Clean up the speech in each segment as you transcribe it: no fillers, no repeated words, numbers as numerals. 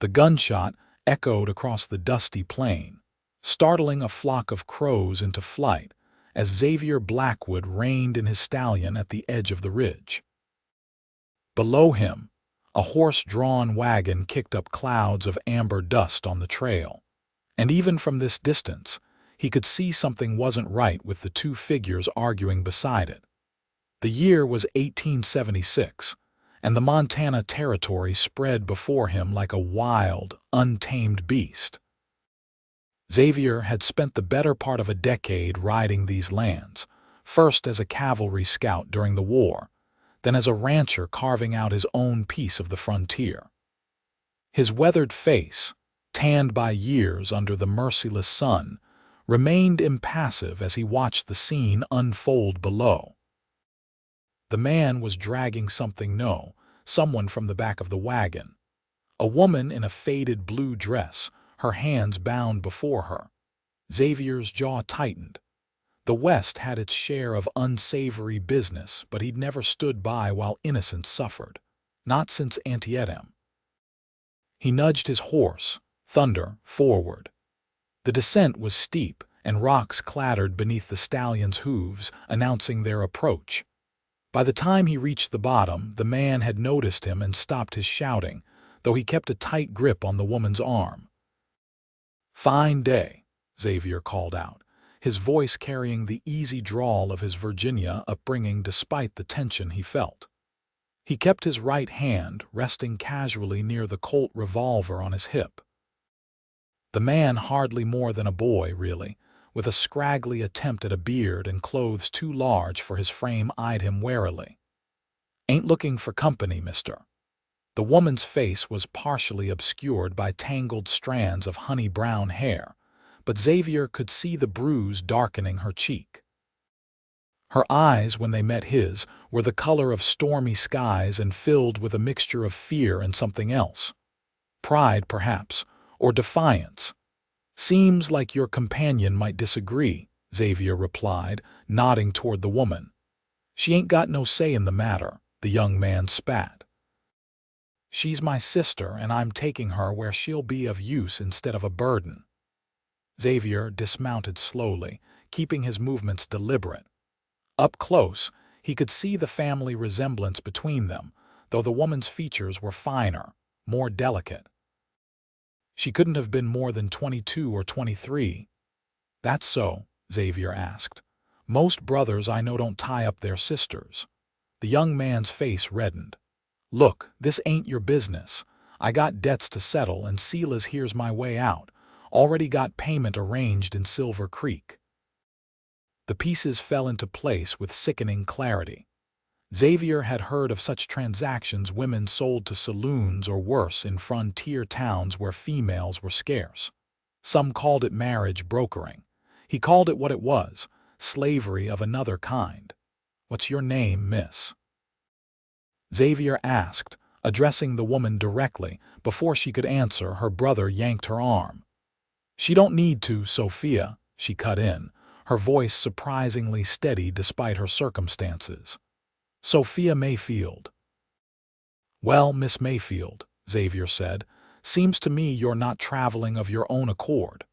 The gunshot echoed across the dusty plain, startling a flock of crows into flight as Xavier Blackwood reined in his stallion at the edge of the ridge. Below him, a horse-drawn wagon kicked up clouds of amber dust on the trail, and even from this distance, he could see something wasn't right with the two figures arguing beside it. The year was 1876, and the Montana Territory spread before him like a wild, untamed beast. Xavier had spent the better part of a decade riding these lands, first as a cavalry scout during the war, then as a rancher carving out his own piece of the frontier. His weathered face, tanned by years under the merciless sun, remained impassive as he watched the scene unfold below. The man was dragging someone from the back of the wagon. A woman in a faded blue dress, her hands bound before her. Xavier's jaw tightened. The West had its share of unsavory business, but he'd never stood by while innocents suffered. Not since Antietam. He nudged his horse, Thunder, forward. The descent was steep, and rocks clattered beneath the stallion's hooves, announcing their approach. By the time he reached the bottom, the man had noticed him and stopped his shouting, though he kept a tight grip on the woman's arm. "Fine day," Xavier called out, his voice carrying the easy drawl of his Virginia upbringing despite the tension he felt. He kept his right hand resting casually near the Colt revolver on his hip. The man, hardly more than a boy, really, with a scraggly attempt at a beard and clothes too large for his frame, eyed him warily. "Ain't looking for company, mister." The woman's face was partially obscured by tangled strands of honey-brown hair, but Xavier could see the bruise darkening her cheek. Her eyes, when they met his, were the color of stormy skies and filled with a mixture of fear and something else. Pride, perhaps, or defiance. "Seems like your companion might disagree," Xavier replied, nodding toward the woman. "She ain't got no say in the matter," the young man spat. "She's my sister, and I'm taking her where she'll be of use instead of a burden." Xavier dismounted slowly, keeping his movements deliberate. Up close, he could see the family resemblance between them, though the woman's features were finer, more delicate. She couldn't have been more than 22 or 23. "That's so?" Xavier asked. "Most brothers I know don't tie up their sisters." The young man's face reddened. "Look, this ain't your business. I got debts to settle, and Silas here's my way out. Already got payment arranged in Silver Creek." The pieces fell into place with sickening clarity. Xavier had heard of such transactions, women sold to saloons or worse in frontier towns where females were scarce. Some called it marriage brokering. He called it what it was, slavery of another kind. "What's your name, miss?" Xavier asked, addressing the woman directly. Before she could answer, her brother yanked her arm. "She don't need to, Sophia," she cut in, her voice surprisingly steady despite her circumstances. "Sophia Mayfield." "Well, Miss Mayfield," Xavier said, "seems to me you're not traveling of your own accord."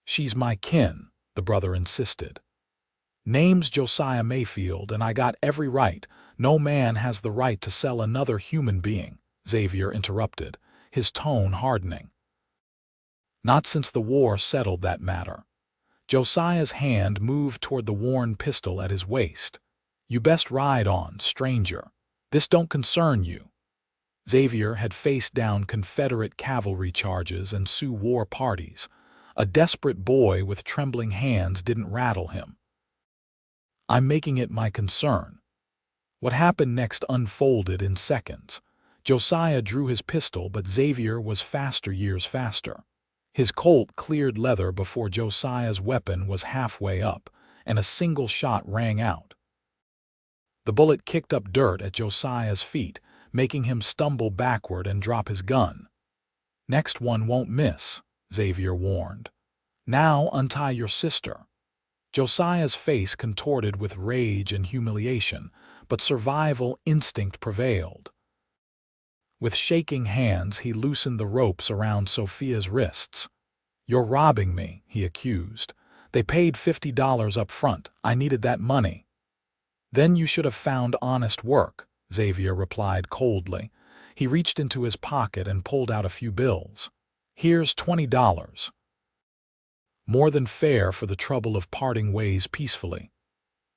"She's my kin," the brother insisted. "Name's Josiah Mayfield, and I got every right. No man has the right to sell another human being," Xavier interrupted, his tone hardening. "Not since the war settled that matter." Josiah's hand moved toward the worn pistol at his waist. "You best ride on, stranger. This don't concern you." Xavier had faced down Confederate cavalry charges and Sioux war parties. A desperate boy with trembling hands didn't rattle him. "I'm making it my concern." What happened next unfolded in seconds. Josiah drew his pistol, but Xavier was years faster. His Colt cleared leather before Josiah's weapon was halfway up, and a single shot rang out. The bullet kicked up dirt at Josiah's feet, making him stumble backward and drop his gun. "Next one won't miss," Xavier warned. "Now untie your sister." Josiah's face contorted with rage and humiliation, but survival instinct prevailed. With shaking hands, he loosened the ropes around Sophia's wrists. "You're robbing me," he accused. "They paid $50 up front. I needed that money." "Then you should have found honest work," Xavier replied coldly. He reached into his pocket and pulled out a few bills. "Here's $20. More than fair for the trouble of parting ways peacefully."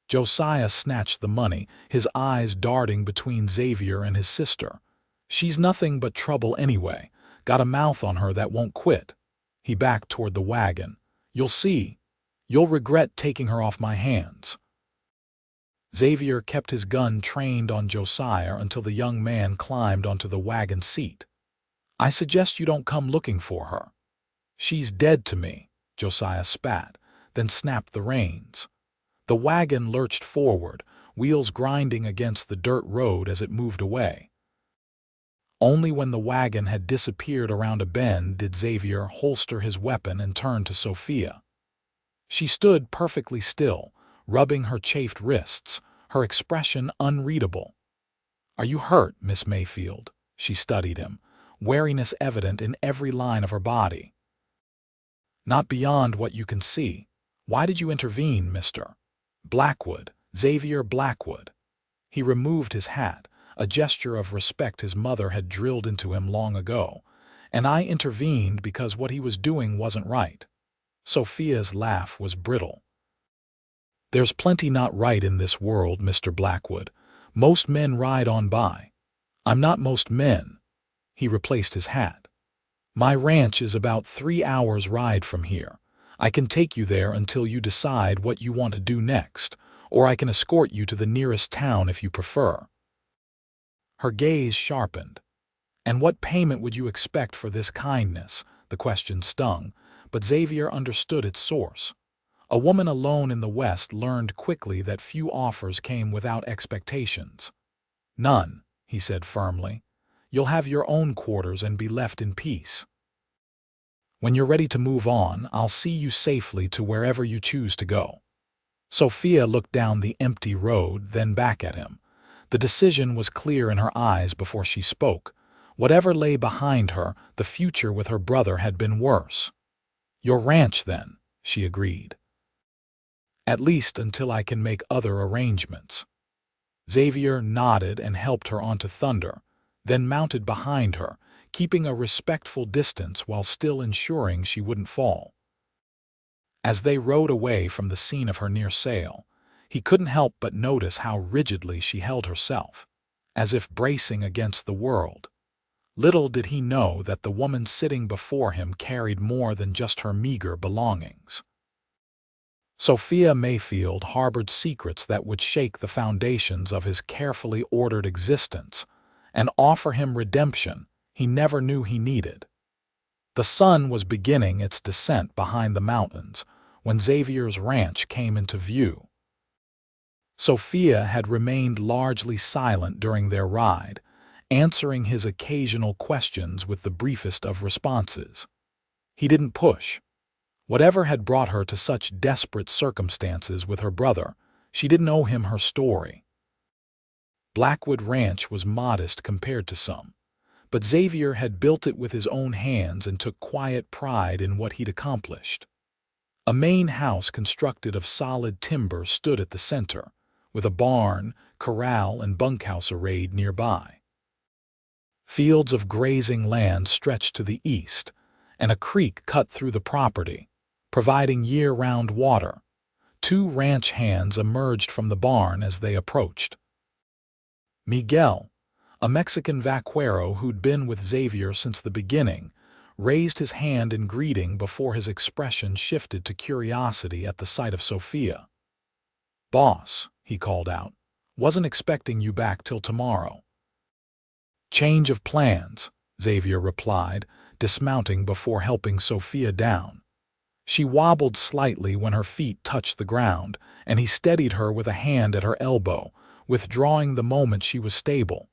Josiah snatched the money, his eyes darting between Xavier and his sister. "She's nothing but trouble anyway. Got a mouth on her that won't quit." He backed toward the wagon. "You'll see. You'll regret taking her off my hands." Xavier kept his gun trained on Josiah until the young man climbed onto the wagon seat. "I suggest you don't come looking for her." "She's dead to me," Josiah spat, then snapped the reins. The wagon lurched forward, wheels grinding against the dirt road as it moved away. Only when the wagon had disappeared around a bend did Xavier holster his weapon and turn to Sophia. She stood perfectly still, rubbing her chafed wrists, her expression unreadable. "Are you hurt, Miss Mayfield?" She studied him, wariness evident in every line of her body. "Not beyond what you can see. Why did you intervene, Mr. Blackwood, Xavier Blackwood?" He removed his hat, a gesture of respect his mother had drilled into him long ago. "And I intervened because what he was doing wasn't right." Sophia's laugh was brittle. "There's plenty not right in this world, Mr. Blackwood. Most men ride on by." "I'm not most men." He replaced his hat. "My ranch is about 3 hours' ride from here. I can take you there until you decide what you want to do next, or I can escort you to the nearest town if you prefer." Her gaze sharpened. "And what payment would you expect for this kindness?" The question stung, but Xavier understood its source. A woman alone in the West learned quickly that few offers came without expectations. "None," he said firmly. "You'll have your own quarters and be left in peace. When you're ready to move on, I'll see you safely to wherever you choose to go." Sophia looked down the empty road, then back at him. The decision was clear in her eyes before she spoke. Whatever lay behind her, the future with her brother had been worse. "Your ranch, then," she agreed. "At least until I can make other arrangements." Xavier nodded and helped her onto Thunder, then mounted behind her, keeping a respectful distance while still ensuring she wouldn't fall. As they rode away from the scene of her near sale, he couldn't help but notice how rigidly she held herself, as if bracing against the world. Little did he know that the woman sitting before him carried more than just her meager belongings. Sophia Mayfield harbored secrets that would shake the foundations of his carefully ordered existence and offer him redemption he never knew he needed. The sun was beginning its descent behind the mountains when Xavier's ranch came into view. Sophia had remained largely silent during their ride, answering his occasional questions with the briefest of responses. He didn't push. Whatever had brought her to such desperate circumstances with her brother, she didn't owe him her story. Blackwood Ranch was modest compared to some, but Xavier had built it with his own hands and took quiet pride in what he'd accomplished. A main house constructed of solid timber stood at the center, with a barn, corral, and bunkhouse arrayed nearby. Fields of grazing land stretched to the east, and a creek cut through the property, providing year-round water. 2 ranch hands emerged from the barn as they approached. Miguel, a Mexican vaquero who'd been with Xavier since the beginning, raised his hand in greeting before his expression shifted to curiosity at the sight of Sophia. "Boss," he called out, "wasn't expecting you back till tomorrow." "Change of plans," Xavier replied, dismounting before helping Sophia down. She wobbled slightly when her feet touched the ground, and he steadied her with a hand at her elbow, withdrawing the moment she was stable.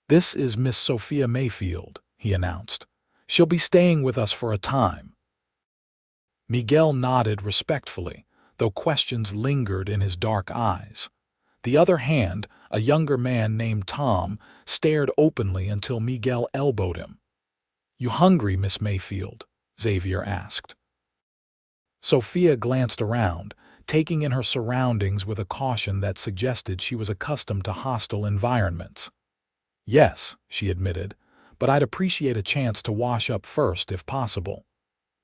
"This is Miss Sophia Mayfield," he announced. "She'll be staying with us for a time." Miguel nodded respectfully, though questions lingered in his dark eyes. The other hand, A younger man named Tom stared openly until Miguel elbowed him. "You hungry, Miss Mayfield?" Xavier asked. Sophia glanced around, taking in her surroundings with a caution that suggested she was accustomed to hostile environments. "Yes," she admitted, "but I'd appreciate a chance to wash up first if possible."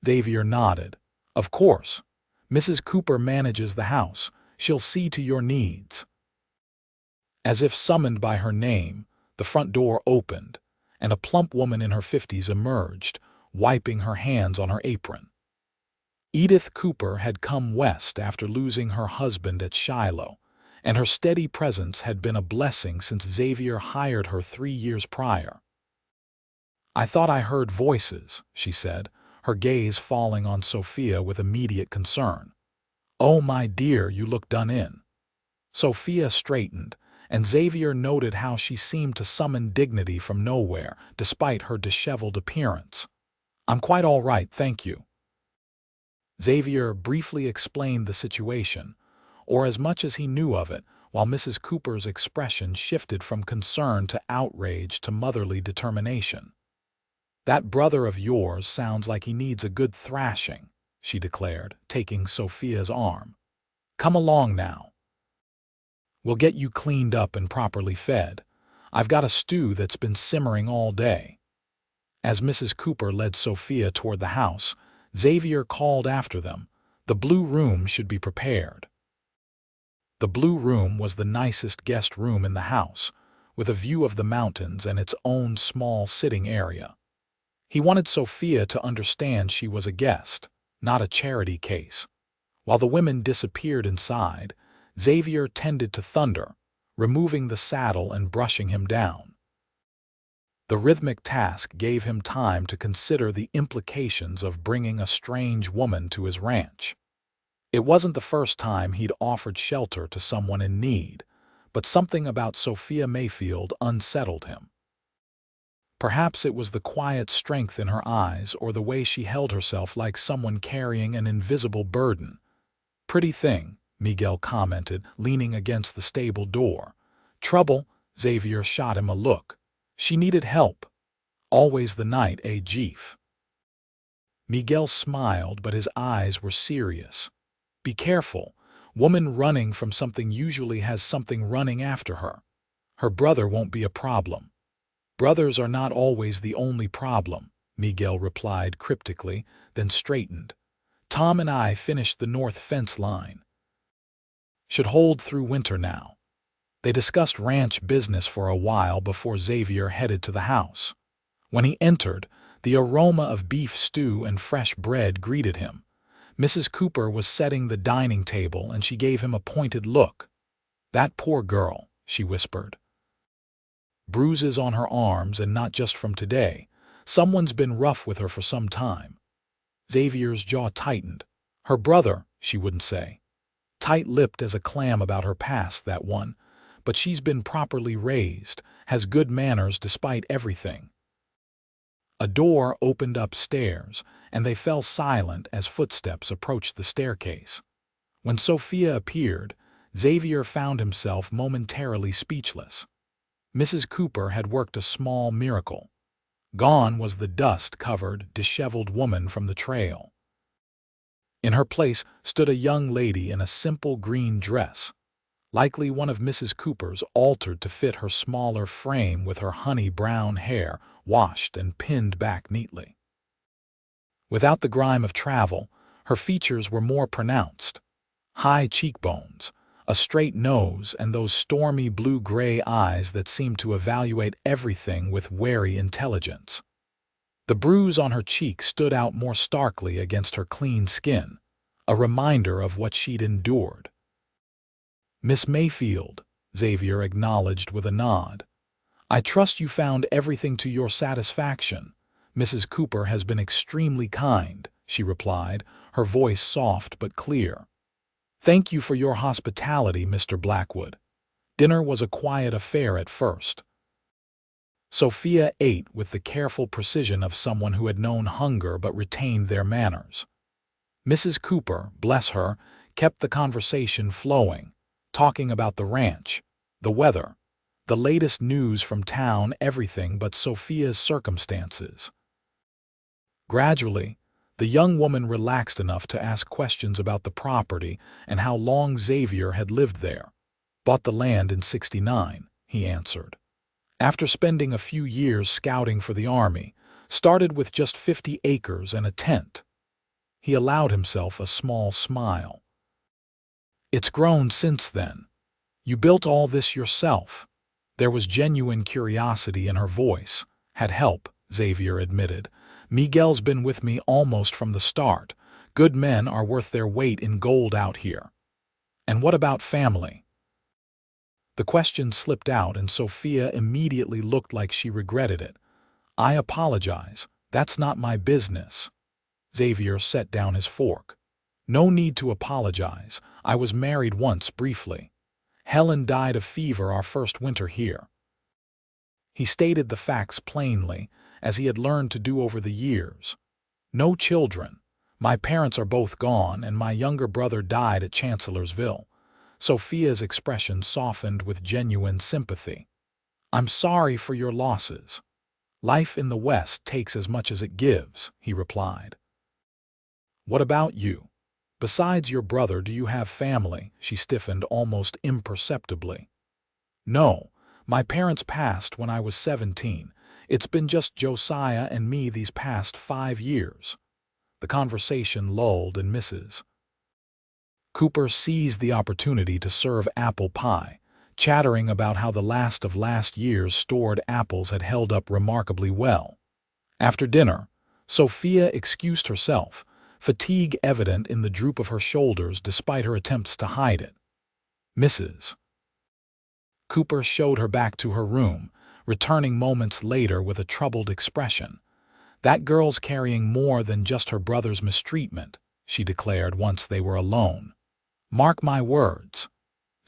Xavier nodded. "Of course. Mrs. Cooper manages the house. She'll see to your needs." As if summoned by her name, the front door opened, and a plump woman in her 50s emerged, wiping her hands on her apron. Edith Cooper had come west after losing her husband at Shiloh, and her steady presence had been a blessing since Xavier hired her 3 years prior. "I thought I heard voices," she said, her gaze falling on Sophia with immediate concern. "Oh, my dear, you look done in." Sophia straightened, and Xavier noted how she seemed to summon dignity from nowhere, despite her disheveled appearance. "I'm quite all right, thank you." Xavier briefly explained the situation, or as much as he knew of it, while Mrs. Cooper's expression shifted from concern to outrage to motherly determination. "That brother of yours sounds like he needs a good thrashing," she declared, taking Sophia's arm. "Come along now. We'll get you cleaned up and properly fed. I've got a stew that's been simmering all day." As Mrs. Cooper led Sophia toward the house, Xavier called after them, "The blue room should be prepared." The blue room was the nicest guest room in the house, with a view of the mountains and its own small sitting area. He wanted Sophia to understand she was a guest, not a charity case. While the women disappeared inside, Xavier tended to Thunder, removing the saddle and brushing him down. The rhythmic task gave him time to consider the implications of bringing a strange woman to his ranch. It wasn't the first time he'd offered shelter to someone in need, but something about Sophia Mayfield unsettled him. Perhaps it was the quiet strength in her eyes or the way she held herself like someone carrying an invisible burden. "Pretty thing," Miguel commented, leaning against the stable door. "Trouble?" Xavier shot him a look. "She needed help. Always the night, eh, Jeef?" Miguel smiled, but his eyes were serious. "Be careful. Woman running from something usually has something running after her. Her brother won't be a problem." "Brothers are not always the only problem," Miguel replied cryptically, then straightened. "Tom and I finished the north fence line. Should hold through winter now." They discussed ranch business for a while before Xavier headed to the house. When he entered, the aroma of beef stew and fresh bread greeted him. Mrs. Cooper was setting the dining table, and she gave him a pointed look. "That poor girl," she whispered. "Bruises on her arms, and not just from today. Someone's been rough with her for some time." Xavier's jaw tightened. "Her brother," she wouldn't say. Tight-lipped as a clam about her past, that one. But she's been properly raised, has good manners despite everything. A door opened upstairs, and they fell silent as footsteps approached the staircase. When Sophia appeared, Xavier found himself momentarily speechless. Mrs. Cooper had worked a small miracle. Gone was the dust-covered, disheveled woman from the trail. In her place stood a young lady in a simple green dress, likely one of Mrs. Cooper's, altered to fit her smaller frame, with her honey-brown hair washed and pinned back neatly. Without the grime of travel, her features were more pronounced. High cheekbones, a straight nose, and those stormy blue-gray eyes that seemed to evaluate everything with wary intelligence. The bruise on her cheek stood out more starkly against her clean skin, a reminder of what she'd endured. "Miss Mayfield," Xavier acknowledged with a nod. "I trust you found everything to your satisfaction. Mrs. Cooper has been extremely kind," she replied, her voice soft but clear. "Thank you for your hospitality, Mr. Blackwood. Dinner was a quiet affair at first." Sophia ate with the careful precision of someone who had known hunger but retained their manners. Mrs. Cooper, bless her, kept the conversation flowing, talking about the ranch, The weather, the latest news from town, everything but Sophia's circumstances. Gradually, the young woman relaxed enough to ask questions about the property and how long Xavier had lived there. Bought the land in '69, he answered. After spending a few years scouting for the army, started with just 50 acres and a tent. He allowed himself a small smile. It's grown since then. You built all this yourself. There was genuine curiosity in her voice. Had help, Xavier admitted. Miguel's been with me almost from the start. Good men are worth their weight in gold out here. And what about family? The question slipped out and Sophia immediately looked like she regretted it. I apologize. That's not my business. Xavier set down his fork. No need to apologize. I was married once briefly. Helen died of fever our first winter here. He stated the facts plainly, as he had learned to do over the years. No children. My parents are both gone, and my younger brother died at Chancellorsville. Sophia's expression softened with genuine sympathy. I'm sorry for your losses. Life in the West takes as much as it gives, he replied. What about you? Besides your brother, do you have family? She stiffened almost imperceptibly. No, my parents passed when I was 17. It's been just Josiah and me these past 5 years. The conversation lulled and Mrs. Cooper seized the opportunity to serve apple pie, chattering about how the last of last year's stored apples had held up remarkably well. After dinner, Sophia excused herself, fatigue evident in the droop of her shoulders despite her attempts to hide it. Mrs. Cooper showed her back to her room, returning moments later with a troubled expression. That girl's carrying more than just her brother's mistreatment, she declared once they were alone. Mark my words.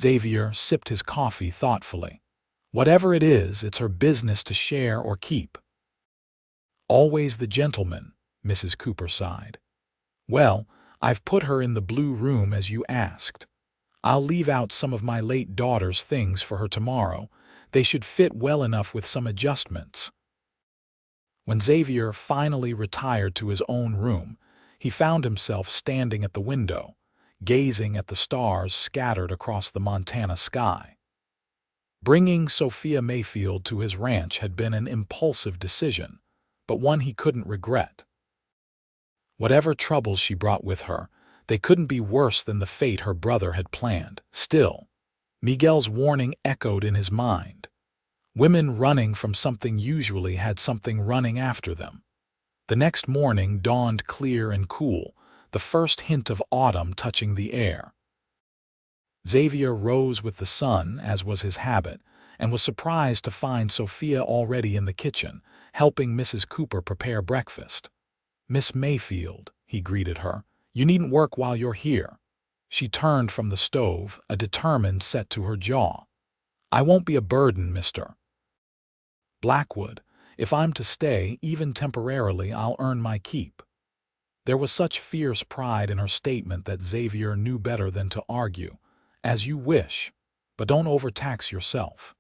Xavier sipped his coffee thoughtfully. Whatever it is, it's her business to share or keep. Always the gentleman, Mrs. Cooper sighed. Well, I've put her in the blue room as you asked. I'll leave out some of my late daughter's things for her tomorrow. They should fit well enough with some adjustments. When Xavier finally retired to his own room, he found himself standing at the window, gazing at the stars scattered across the Montana sky. Bringing Sophia Mayfield to his ranch had been an impulsive decision, but one he couldn't regret. Whatever troubles she brought with her, they couldn't be worse than the fate her brother had planned. Still, Miguel's warning echoed in his mind. Women running from something usually had something running after them. The next morning dawned clear and cool, the first hint of autumn touching the air. Xavier rose with the sun, as was his habit, and was surprised to find Sophia already in the kitchen, helping Mrs. Cooper prepare breakfast. Miss Mayfield, he greeted her, you needn't work while you're here. She turned from the stove, a determined set to her jaw. I won't be a burden, Mr. Blackwood. If I'm to stay, even temporarily, I'll earn my keep. There was such fierce pride in her statement that Xavier knew better than to argue. As you wish, but don't overtax yourself.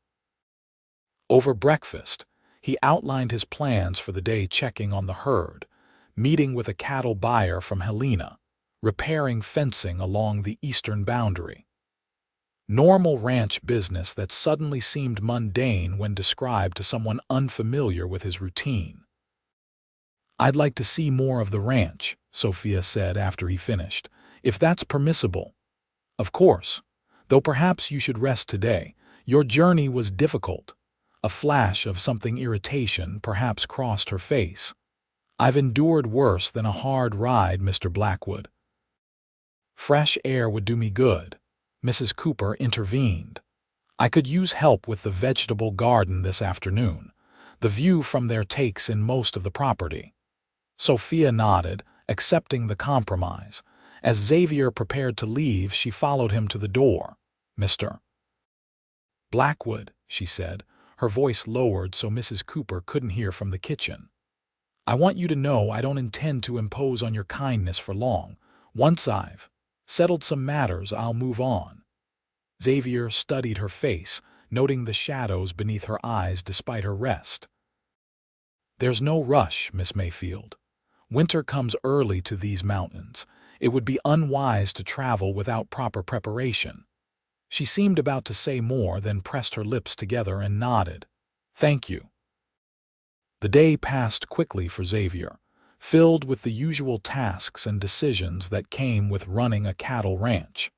Over breakfast, he outlined his plans for the day, checking on the herd, meeting with a cattle buyer from Helena, repairing fencing along the eastern boundary. Normal ranch business that suddenly seemed mundane when described to someone unfamiliar with his routine. I'd like to see more of the ranch, Sophia said after he finished, if that's permissible. Of course, though perhaps you should rest today. Your journey was difficult. A flash of something irritation perhaps crossed her face. I've endured worse than a hard ride, Mr. Blackwood. Fresh air would do me good, Mrs. Cooper intervened. I could use help with the vegetable garden this afternoon. The view from there takes in most of the property. Sophia nodded, accepting the compromise. As Xavier prepared to leave, she followed him to the door. Mr. Blackwood, she said, her voice lowered so Mrs. Cooper couldn't hear from the kitchen. I want you to know I don't intend to impose on your kindness for long. Once I've settled some matters, I'll move on. Xavier studied her face, noting the shadows beneath her eyes despite her rest. "There's no rush, Miss Mayfield. Winter comes early to these mountains. It would be unwise to travel without proper preparation." She seemed about to say more, then pressed her lips together and nodded. "Thank you." The day passed quickly for Xavier, filled with the usual tasks and decisions that came with running a cattle ranch.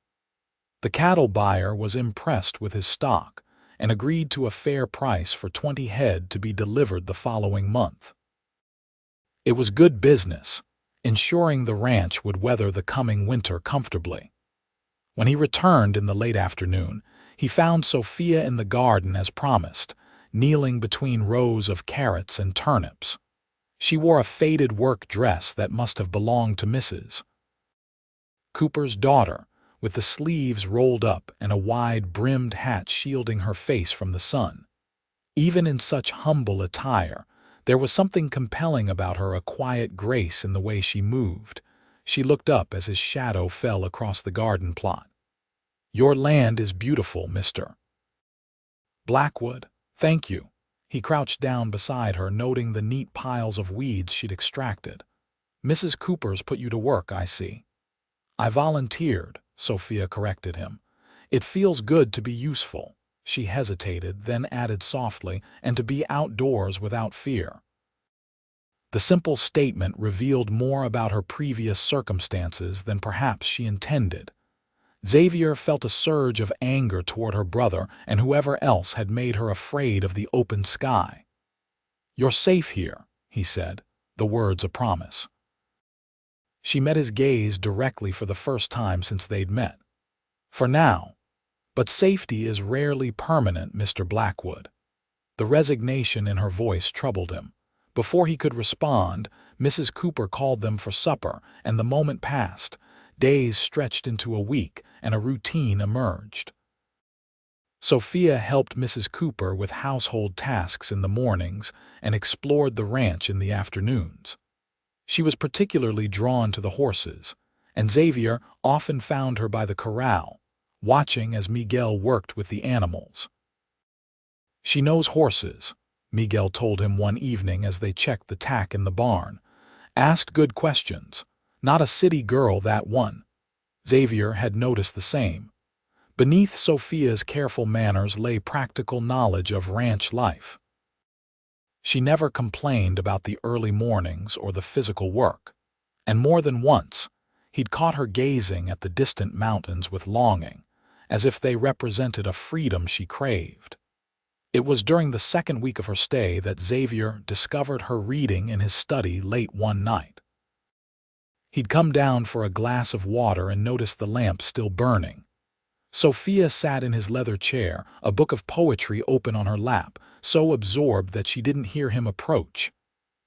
The cattle buyer was impressed with his stock and agreed to a fair price for 20 head to be delivered the following month. It was good business, ensuring the ranch would weather the coming winter comfortably. When he returned in the late afternoon, he found Sophia in the garden as promised, kneeling between rows of carrots and turnips. She wore a faded work dress that must have belonged to Mrs. Cooper's daughter, with the sleeves rolled up and a wide-brimmed hat shielding her face from the sun. Even in such humble attire, there was something compelling about her, a quiet grace in the way she moved. She looked up as his shadow fell across the garden plot. "Your land is beautiful, Mr. Blackwood. Thank you." He crouched down beside her, noting the neat piles of weeds she'd extracted. "Mrs. Cooper's put you to work, I see." "I volunteered," Sophia corrected him. "It feels good to be useful." She hesitated, then added softly, "and to be outdoors without fear." The simple statement revealed more about her previous circumstances than perhaps she intended. Xavier felt a surge of anger toward her brother and whoever else had made her afraid of the open sky. "You're safe here," he said, the words a promise. She met his gaze directly for the first time since they'd met. "For now. But safety is rarely permanent, Mr. Blackwood." The resignation in her voice troubled him. Before he could respond, Mrs. Cooper called them for supper, and the moment passed. Days stretched into a week, and a routine emerged. Sophia helped Mrs. Cooper with household tasks in the mornings and explored the ranch in the afternoons. She was particularly drawn to the horses, and Xavier often found her by the corral, watching as Miguel worked with the animals. "She knows horses," Miguel told him one evening as they checked the tack in the barn. "Asked good questions. Not a city girl, that one." Xavier had noticed the same. Beneath Sophia's careful manners lay practical knowledge of ranch life. She never complained about the early mornings or the physical work, and more than once, he'd caught her gazing at the distant mountains with longing, as if they represented a freedom she craved. It was during the second week of her stay that Xavier discovered her reading in his study late one night. He'd come down for a glass of water and noticed the lamp still burning. Sophia sat in his leather chair, a book of poetry open on her lap, so absorbed that she didn't hear him approach.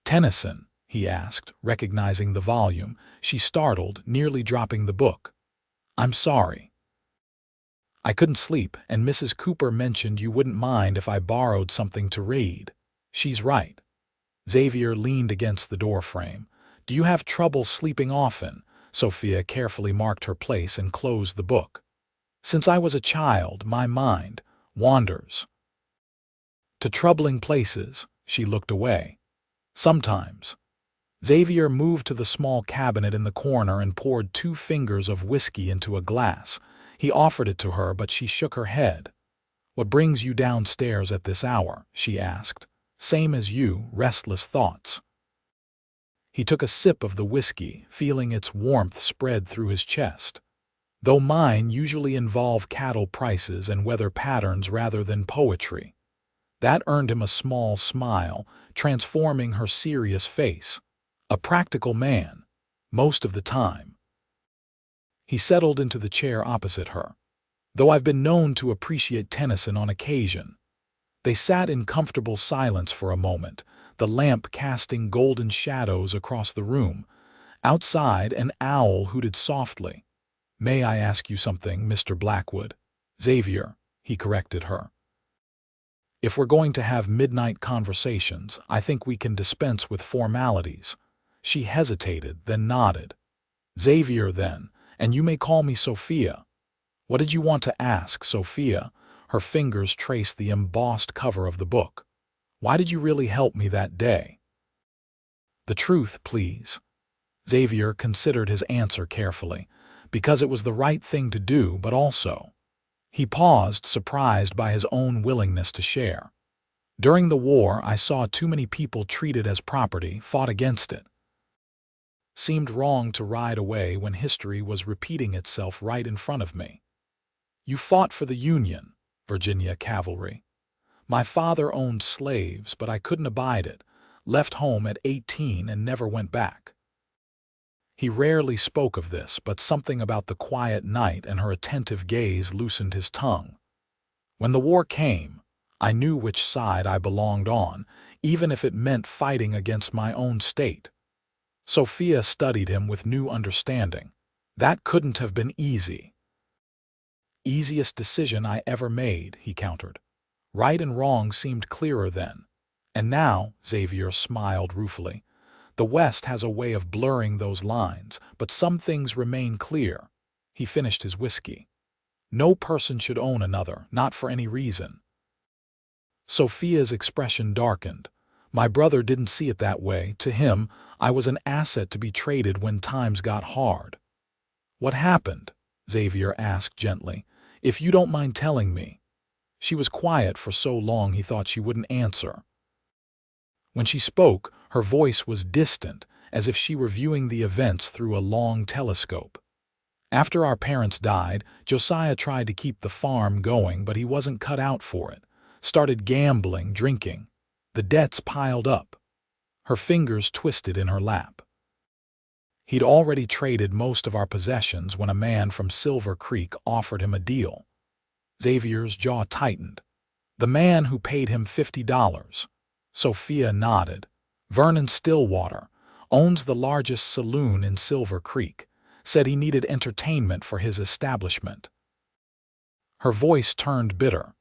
"Tennyson?" he asked, recognizing the volume. She startled, nearly dropping the book. "I'm sorry. I couldn't sleep, and Mrs. Cooper mentioned you wouldn't mind if I borrowed something to read." "She's right." Xavier leaned against the doorframe. "Do you have trouble sleeping often?" Sophia carefully marked her place and closed the book. "Since I was a child, my mind wanders to troubling places." She looked away. "Sometimes." Xavier moved to the small cabinet in the corner and poured 2 fingers of whiskey into a glass. He offered it to her, but she shook her head. "What brings you downstairs at this hour?" she asked. "Same as you, restless thoughts." He took a sip of the whiskey, feeling its warmth spread through his chest. "Though mine usually involve cattle prices and weather patterns rather than poetry." That earned him a small smile, transforming her serious face. A practical man, most of the time. He settled into the chair opposite her. "Though I've been known to appreciate Tennyson on occasion." They sat in comfortable silence for a moment, the lamp casting golden shadows across the room. Outside, an owl hooted softly. "May I ask you something, Mr. Blackwood?" "Xavier," he corrected her. "If we're going to have midnight conversations, I think we can dispense with formalities." She hesitated, then nodded. "Xavier, then, and you may call me Sophia." "What did you want to ask, Sophia?" Her fingers traced the embossed cover of the book. "Why did you really help me that day?" "The truth, please." Xavier considered his answer carefully, because it was the right thing to do, but also. He paused, surprised by his own willingness to share. "During the war, I saw too many people treated as property, fought against it. Seemed wrong to ride away when history was repeating itself right in front of me. You fought for the Union, Virginia cavalry. My father owned slaves, but I couldn't abide it, left home at 18 and never went back." He rarely spoke of this, but something about the quiet night and her attentive gaze loosened his tongue. "When the war came, I knew which side I belonged on, even if it meant fighting against my own state." Sophia studied him with new understanding. "That couldn't have been easy." "Easiest decision I ever made," he countered. "Right and wrong seemed clearer then. And now," Xavier smiled ruefully, "the West has a way of blurring those lines, but some things remain clear." He finished his whiskey. "No person should own another, not for any reason." Sophia's expression darkened. "My brother didn't see it that way. To him, I was an asset to be traded when times got hard." "What happened?" Xavier asked gently. "If you don't mind telling me." She was quiet for so long he thought she wouldn't answer. When she spoke, her voice was distant, as if she were viewing the events through a long telescope. "After our parents died, Josiah tried to keep the farm going, but he wasn't cut out for it. Started gambling, drinking. The debts piled up." Her fingers twisted in her lap. "He'd already traded most of our possessions when a man from Silver Creek offered him a deal." Xavier's jaw tightened. "The man who paid him $50. Sophia nodded. "Vernon Stillwater. Owns the largest saloon in Silver Creek. Said he needed entertainment for his establishment." Her voice turned bitter.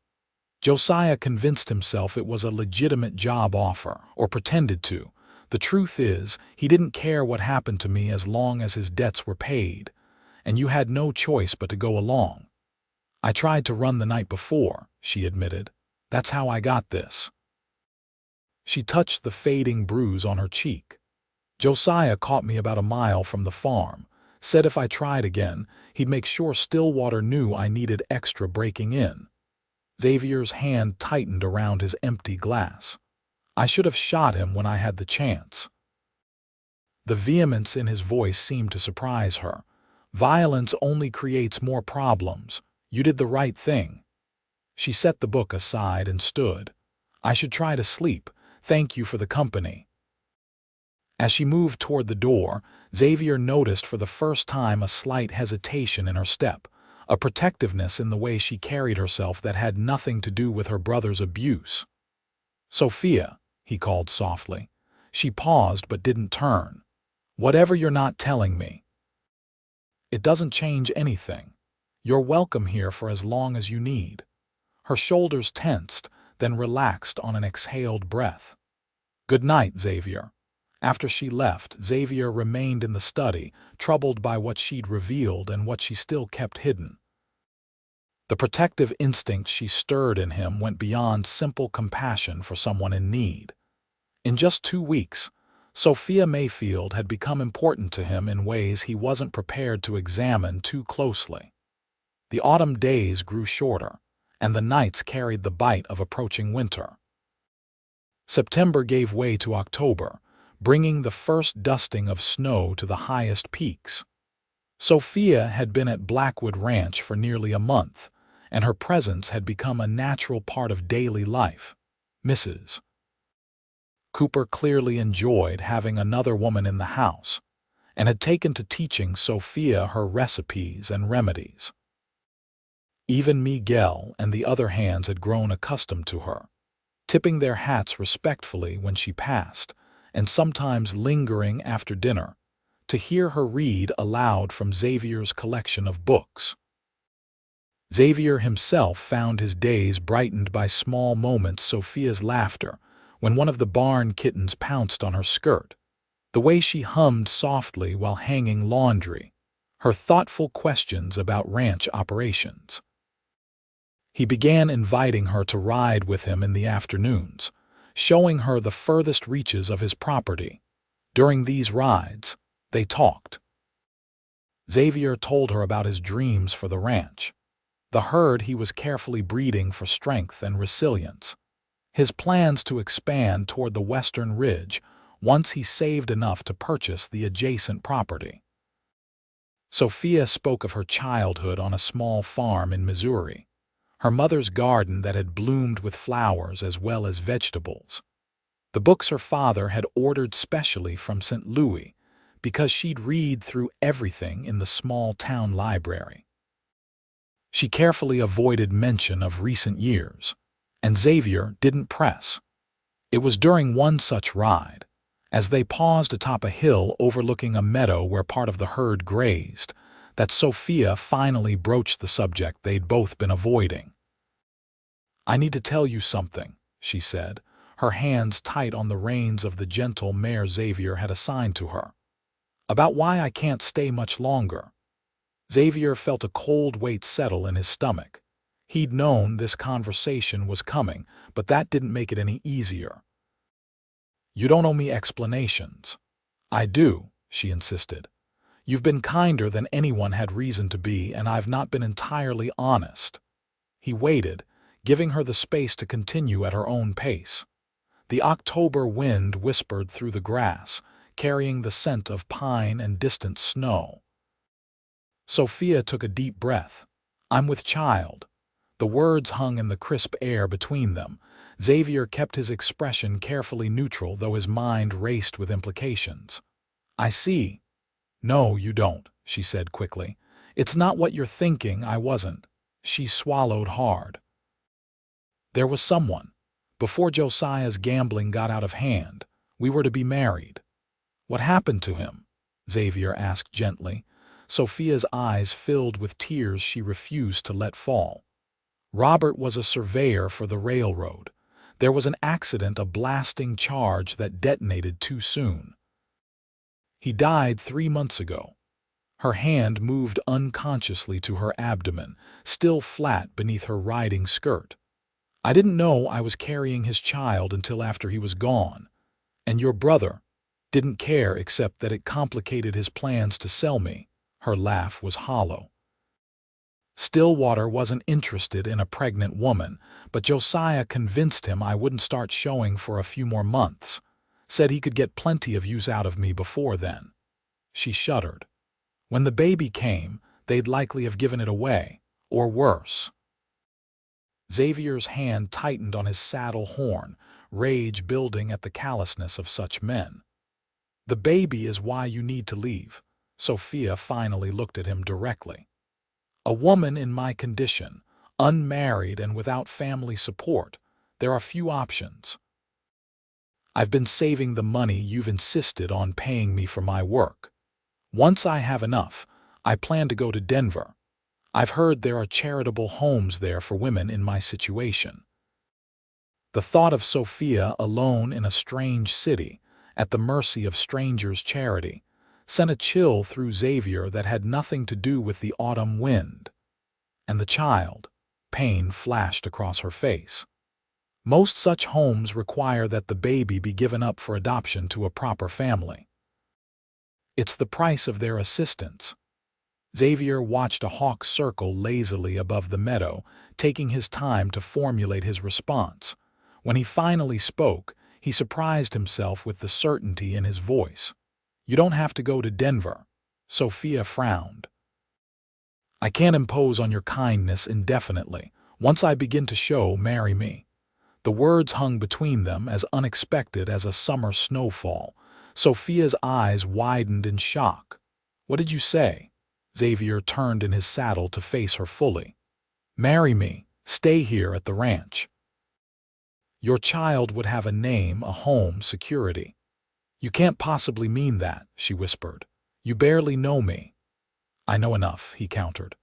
"Josiah convinced himself it was a legitimate job offer, or pretended to. The truth is, he didn't care what happened to me as long as his debts were paid. And you had no choice but to go along." "I tried to run the night before," she admitted. "That's how I got this." She touched the fading bruise on her cheek. "Josiah caught me about a mile from the farm. Said if I tried again, he'd make sure Stillwater knew I needed extra breaking in." Xavier's hand tightened around his empty glass. "I should have shot him when I had the chance." The vehemence in his voice seemed to surprise her. "Violence only creates more problems. You did the right thing." She set the book aside and stood. "I should try to sleep. Thank you for the company." As she moved toward the door, Xavier noticed for the first time a slight hesitation in her step, a protectiveness in the way she carried herself that had nothing to do with her brother's abuse. "Sophia," he called softly. She paused but didn't turn. "Whatever you're not telling me." "It doesn't change anything. You're welcome here for as long as you need." Her shoulders tensed, then relaxed on an exhaled breath. "Good night, Xavier." After she left, Xavier remained in the study, troubled by what she'd revealed and what she still kept hidden. The protective instinct she stirred in him went beyond simple compassion for someone in need. In just 2 weeks, Sophia Mayfield had become important to him in ways he wasn't prepared to examine too closely. The autumn days grew shorter, and the nights carried the bite of approaching winter. September gave way to October, bringing the first dusting of snow to the highest peaks. Sophia had been at Blackwood Ranch for nearly a month, and her presence had become a natural part of daily life. Mrs. Cooper clearly enjoyed having another woman in the house, and had taken to teaching Sophia her recipes and remedies. Even Miguel and the other hands had grown accustomed to her, tipping their hats respectfully when she passed, and sometimes lingering after dinner to hear her read aloud from Xavier's collection of books. Xavier himself found his days brightened by small moments: Sophia's laughter when one of the barn kittens pounced on her skirt, the way she hummed softly while hanging laundry, her thoughtful questions about ranch operations. He began inviting her to ride with him in the afternoons, showing her the furthest reaches of his property. During these rides, they talked. Xavier told her about his dreams for the ranch, the herd he was carefully breeding for strength and resilience, his plans to expand toward the western ridge once he saved enough to purchase the adjacent property. Sophia spoke of her childhood on a small farm in Missouri, her mother's garden that had bloomed with flowers as well as vegetables, the books her father had ordered specially from St. Louis because she'd read through everything in the small town library. She carefully avoided mention of recent years, and Xavier didn't press. It was during one such ride, as they paused atop a hill overlooking a meadow where part of the herd grazed, that Sophia finally broached the subject they'd both been avoiding. "I need to tell you something," she said, her hands tight on the reins of the gentle mare Xavier had assigned to her, "about why I can't stay much longer." Xavier felt a cold weight settle in his stomach. He'd known this conversation was coming, but that didn't make it any easier. "You don't owe me explanations." "I do," she insisted. "You've been kinder than anyone had reason to be, and I've not been entirely honest." He waited, giving her the space to continue at her own pace. The October wind whispered through the grass, carrying the scent of pine and distant snow. Sophia took a deep breath. "I'm with child." The words hung in the crisp air between them. Xavier kept his expression carefully neutral, though his mind raced with implications. "I see." "No, you don't," she said quickly. "It's not what you're thinking. I wasn't." She swallowed hard. "There was someone. Before Josiah's gambling got out of hand, we were to be married." "What happened to him?" Xavier asked gently. Sophia's eyes filled with tears she refused to let fall. "Robert was a surveyor for the railroad. There was an accident, a blasting charge that detonated too soon. He died 3 months ago." Her hand moved unconsciously to her abdomen, still flat beneath her riding skirt. "I didn't know I was carrying his child until after he was gone. And your brother didn't care except that it complicated his plans to sell me." Her laugh was hollow. "Stillwater wasn't interested in a pregnant woman, but Josiah convinced him I wouldn't start showing for a few more months. Said he could get plenty of use out of me before then." She shuddered. "When the baby came, they'd likely have given it away, or worse." Xavier's hand tightened on his saddle horn, rage building at the callousness of such men. "The baby is why you need to leave." Sophia finally looked at him directly. "A woman in my condition, unmarried and without family support, there are few options. I've been saving the money you've insisted on paying me for my work. Once I have enough, I plan to go to Denver. I've heard there are charitable homes there for women in my situation." The thought of Sophia alone in a strange city, at the mercy of strangers' charity, sent a chill through Xavier that had nothing to do with the autumn wind. "And the child," pain flashed across her face. "Most such homes require that the baby be given up for adoption to a proper family. It's the price of their assistance." Xavier watched a hawk circle lazily above the meadow, taking his time to formulate his response. When he finally spoke, he surprised himself with the certainty in his voice. "You don't have to go to Denver." Sophia frowned. "I can't impose on your kindness indefinitely. Once I begin to show, marry me." The words hung between them as unexpected as a summer snowfall. Sophia's eyes widened in shock. "What did you say?" Xavier turned in his saddle to face her fully. "Marry me. Stay here at the ranch. Your child would have a name, a home, security." "You can't possibly mean that," she whispered. "You barely know me." "I know enough," he countered.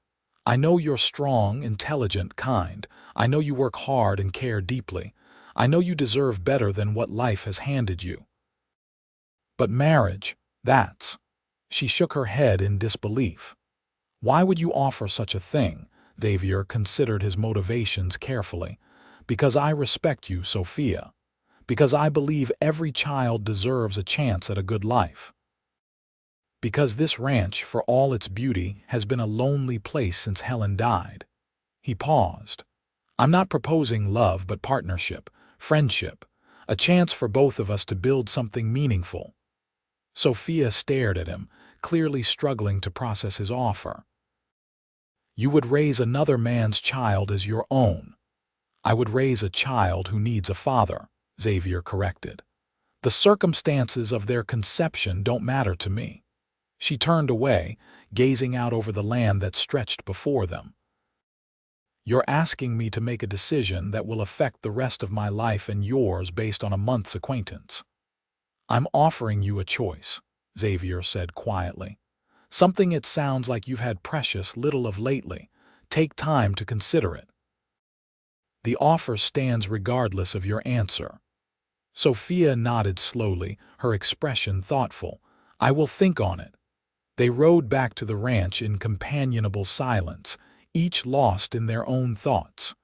"I know you're strong, intelligent, kind. I know you work hard and care deeply. I know you deserve better than what life has handed you. But marriage, that's—" She shook her head in disbelief. "Why would you offer such a thing?" Xavier considered his motivations carefully. Because I respect you, Sophia. Because I believe every child deserves a chance at a good life. Because this ranch, for all its beauty, has been a lonely place since Helen died. He paused. I'm not proposing love, but partnership, friendship, a chance for both of us to build something meaningful. Sophia stared at him, clearly struggling to process his offer. You would raise another man's child as your own. I would raise a child who needs a father, Xavier corrected. The circumstances of their conception don't matter to me. She turned away, gazing out over the land that stretched before them. You're asking me to make a decision that will affect the rest of my life and yours based on a month's acquaintance. I'm offering you a choice, Xavier said quietly. Something it sounds like you've had precious little of lately. Take time to consider it. The offer stands regardless of your answer. Sophia nodded slowly, her expression thoughtful. I will think on it. They rode back to the ranch in companionable silence, each lost in their own thoughts.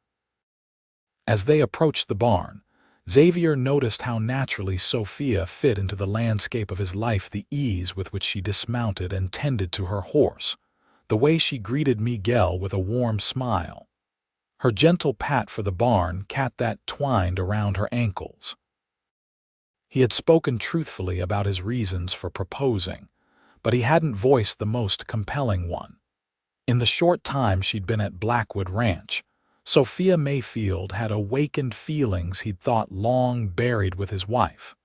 As they approached the barn, Xavier noticed how naturally Sophia fit into the landscape of his life, the ease with which she dismounted and tended to her horse, the way she greeted Miguel with a warm smile, her gentle pat for the barn cat that twined around her ankles. He had spoken truthfully about his reasons for proposing, but he hadn't voiced the most compelling one. In the short time she'd been at Blackwood Ranch, Sophia Mayfield had awakened feelings he'd thought long buried with his wife.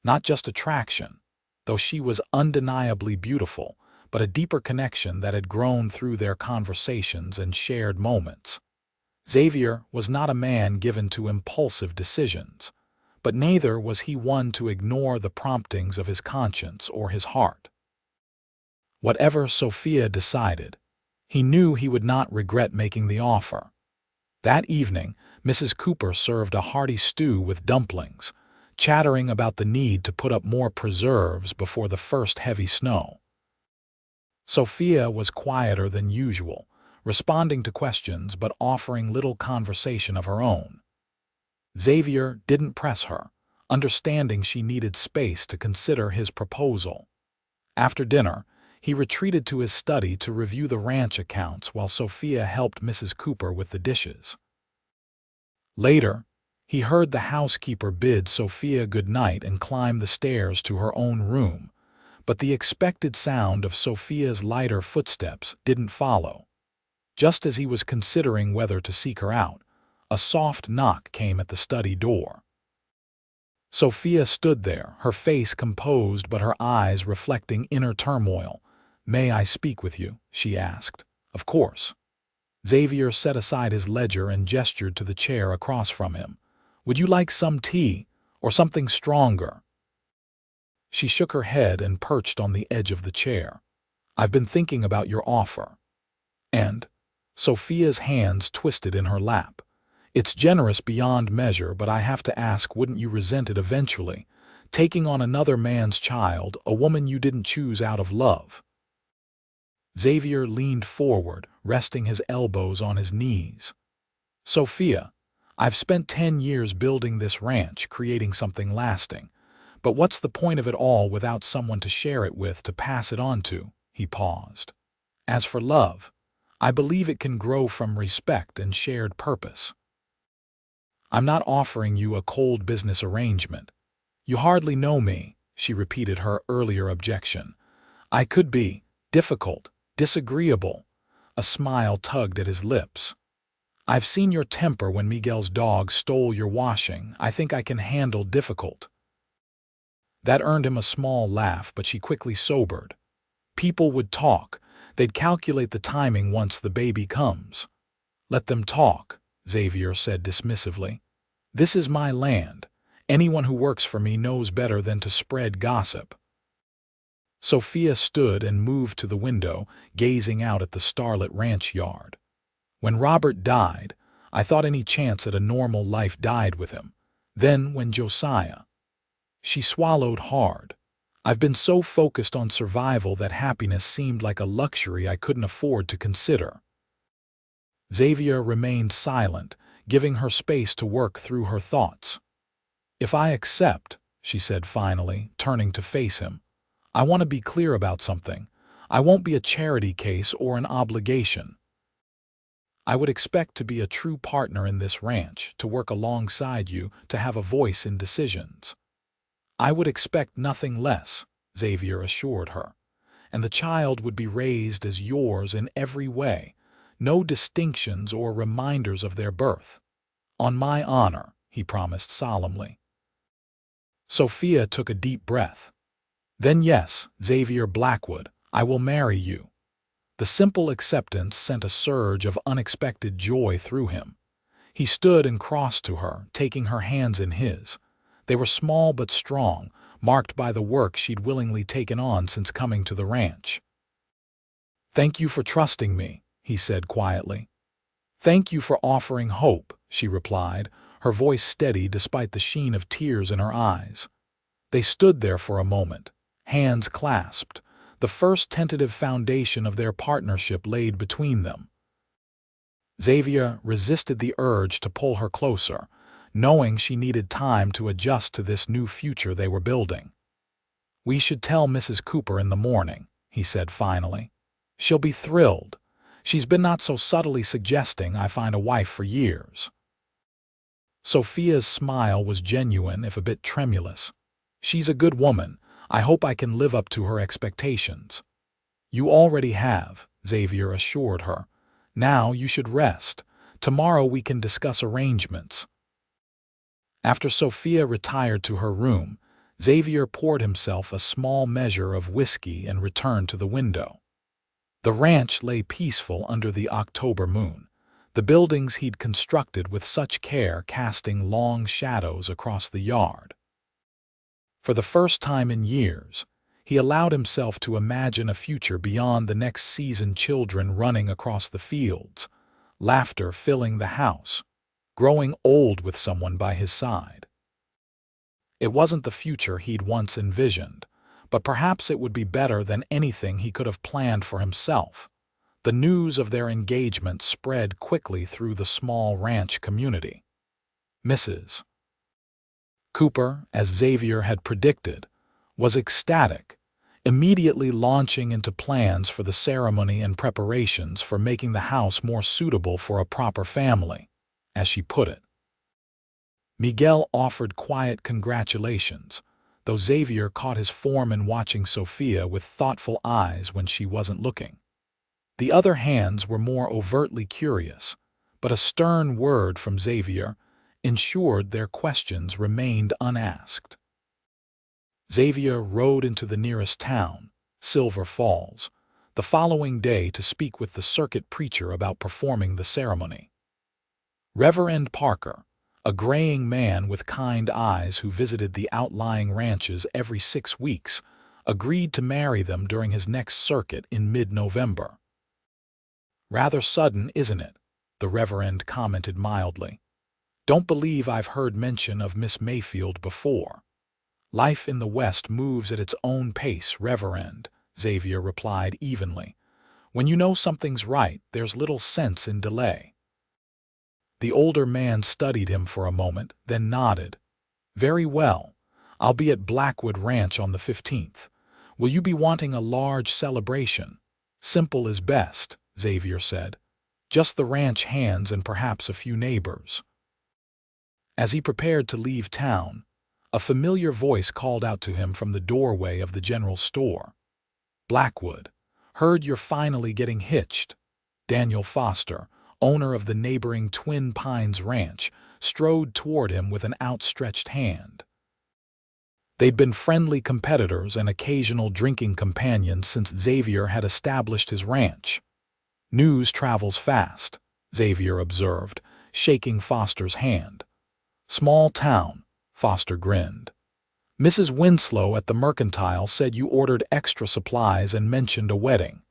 Not just attraction, though she was undeniably beautiful, but a deeper connection that had grown through their conversations and shared moments. Xavier was not a man given to impulsive decisions, but neither was he one to ignore the promptings of his conscience or his heart. Whatever Sophia decided, he knew he would not regret making the offer. That evening, Mrs. Cooper served a hearty stew with dumplings, chattering about the need to put up more preserves before the first heavy snow. Sophia was quieter than usual, responding to questions but offering little conversation of her own. Xavier didn't press her, understanding she needed space to consider his proposal. After dinner, he retreated to his study to review the ranch accounts while Sophia helped Mrs. Cooper with the dishes. Later, he heard the housekeeper bid Sophia good night and climb the stairs to her own room, but the expected sound of Sophia's lighter footsteps didn't follow. Just as he was considering whether to seek her out, a soft knock came at the study door. Sophia stood there, her face composed but her eyes reflecting inner turmoil. May I speak with you? She asked. Of course. Xavier set aside his ledger and gestured to the chair across from him. Would you like some tea or something stronger? She shook her head and perched on the edge of the chair. I've been thinking about your offer. And Sophia's hands twisted in her lap. It's generous beyond measure, but I have to ask, wouldn't you resent it eventually, taking on another man's child, a woman you didn't choose out of love? Xavier leaned forward, resting his elbows on his knees. Sophia, I've spent 10 years building this ranch, creating something lasting. But what's the point of it all without someone to share it with, to pass it on to? He paused. As for love, I believe it can grow from respect and shared purpose. I'm not offering you a cold business arrangement. You hardly know me, she repeated her earlier objection. I could be difficult, disagreeable. A smile tugged at his lips. I've seen your temper when Miguel's dog stole your washing. I think I can handle difficult. That earned him a small laugh, but she quickly sobered. People would talk. They'd calculate the timing once the baby comes. Let them talk, Xavier said dismissively. This is my land. Anyone who works for me knows better than to spread gossip. Sophia stood and moved to the window, gazing out at the starlit ranch yard. When Robert died, I thought any chance at a normal life died with him. Then when Josiah... She swallowed hard. I've been so focused on survival that happiness seemed like a luxury I couldn't afford to consider. Xavier remained silent, giving her space to work through her thoughts. "If I accept," she said finally, turning to face him, "I want to be clear about something. I won't be a charity case or an obligation. I would expect to be a true partner in this ranch, to work alongside you, to have a voice in decisions." "I would expect nothing less," Xavier assured her, "and the child would be raised as yours in every way, no distinctions or reminders of their birth." "On my honor," he promised solemnly. Sophia took a deep breath. "Then yes, Xavier Blackwood, I will marry you." The simple acceptance sent a surge of unexpected joy through him. He stood and crossed to her, taking her hands in his. They were small but strong, marked by the work she'd willingly taken on since coming to the ranch. "Thank you for trusting me," he said quietly. "Thank you for offering hope," she replied, her voice steady despite the sheen of tears in her eyes. They stood there for a moment, hands clasped, the first tentative foundation of their partnership laid between them. Xavier resisted the urge to pull her closer, knowing she needed time to adjust to this new future they were building. "We should tell Mrs. Cooper in the morning," he said finally. "She'll be thrilled. She's been not so subtly suggesting I find a wife for years." Sophia's smile was genuine, if a bit tremulous. "She's a good woman. I hope I can live up to her expectations." "You already have," Xavier assured her. "Now you should rest. Tomorrow we can discuss arrangements." After Sophia retired to her room, Xavier poured himself a small measure of whiskey and returned to the window. The ranch lay peaceful under the October moon, the buildings he'd constructed with such care casting long shadows across the yard. For the first time in years, he allowed himself to imagine a future beyond the next season, children running across the fields, laughter filling the house, growing old with someone by his side. It wasn't the future he'd once envisioned, but perhaps it would be better than anything he could have planned for himself. The news of their engagement spread quickly through the small ranch community. Mrs. Cooper, as Xavier had predicted, was ecstatic, immediately launching into plans for the ceremony and preparations for making the house more suitable for a proper family, as she put it. Miguel offered quiet congratulations, though Xavier caught his form in watching Sophia with thoughtful eyes when she wasn't looking. The other hands were more overtly curious, but a stern word from Xavier ensured their questions remained unasked. Xavier rode into the nearest town, Silver Falls, the following day to speak with the circuit preacher about performing the ceremony. Reverend Parker, a graying man with kind eyes who visited the outlying ranches every 6 weeks, agreed to marry them during his next circuit in mid-November. "Rather sudden, isn't it?" the Reverend commented mildly. "Don't believe I've heard mention of Miss Mayfield before." "Life in the West moves at its own pace, Reverend," Xavier replied evenly. "When you know something's right, there's little sense in delay." The older man studied him for a moment, then nodded. "Very well. I'll be at Blackwood Ranch on the 15th. Will you be wanting a large celebration?" "Simple is best," Xavier said. "Just the ranch hands and perhaps a few neighbors." As he prepared to leave town, a familiar voice called out to him from the doorway of the general store. "Blackwood, heard you're finally getting hitched." Daniel Foster, owner of the neighboring Twin Pines Ranch, strode toward him with an outstretched hand. They'd been friendly competitors and occasional drinking companions since Xavier had established his ranch. "News travels fast," Xavier observed, shaking Foster's hand. "Small town," Foster grinned. "Mrs. Winslow at the Mercantile said you ordered extra supplies and mentioned a wedding."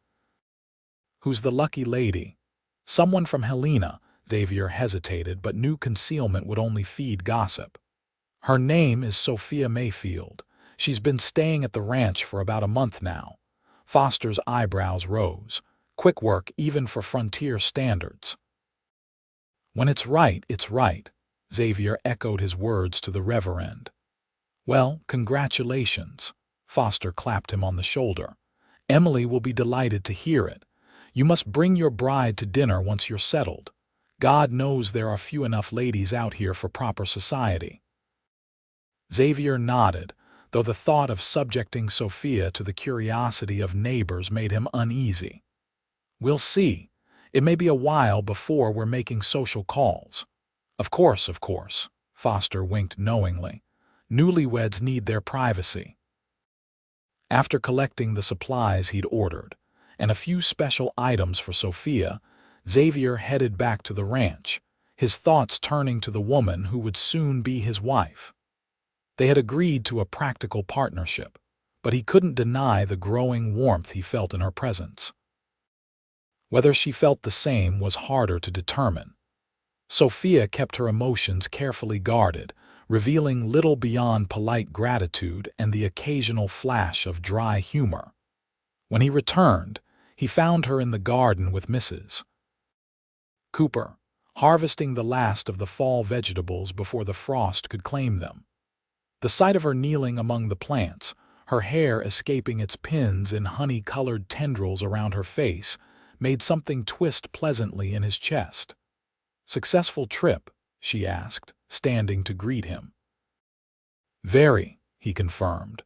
"Who's the lucky lady?" "Someone from Helena." Xavier hesitated, but knew concealment would only feed gossip. "Her name is Sophia Mayfield. She's been staying at the ranch for about a month now." Foster's eyebrows rose. "Quick work even for frontier standards." When it's right, Xavier echoed his words to the Reverend. Well, congratulations. Foster clapped him on the shoulder. Emily will be delighted to hear it. You must bring your bride to dinner once you're settled. God knows there are few enough ladies out here for proper society. Xavier nodded, though the thought of subjecting Sophia to the curiosity of neighbors made him uneasy. We'll see. It may be a while before we're making social calls. Of course, Foster winked knowingly. Newlyweds need their privacy. After collecting the supplies he'd ordered, and a few special items for Sophia, Xavier headed back to the ranch, his thoughts turning to the woman who would soon be his wife. They had agreed to a practical partnership, but he couldn't deny the growing warmth he felt in her presence. Whether she felt the same was harder to determine. Sophia kept her emotions carefully guarded, revealing little beyond polite gratitude and the occasional flash of dry humor. When he returned, he found her in the garden with Mrs. Cooper, harvesting the last of the fall vegetables before the frost could claim them. The sight of her kneeling among the plants, her hair escaping its pins in honey-colored tendrils around her face, made something twist pleasantly in his chest. "Successful trip?" she asked, standing to greet him. "Very," he confirmed.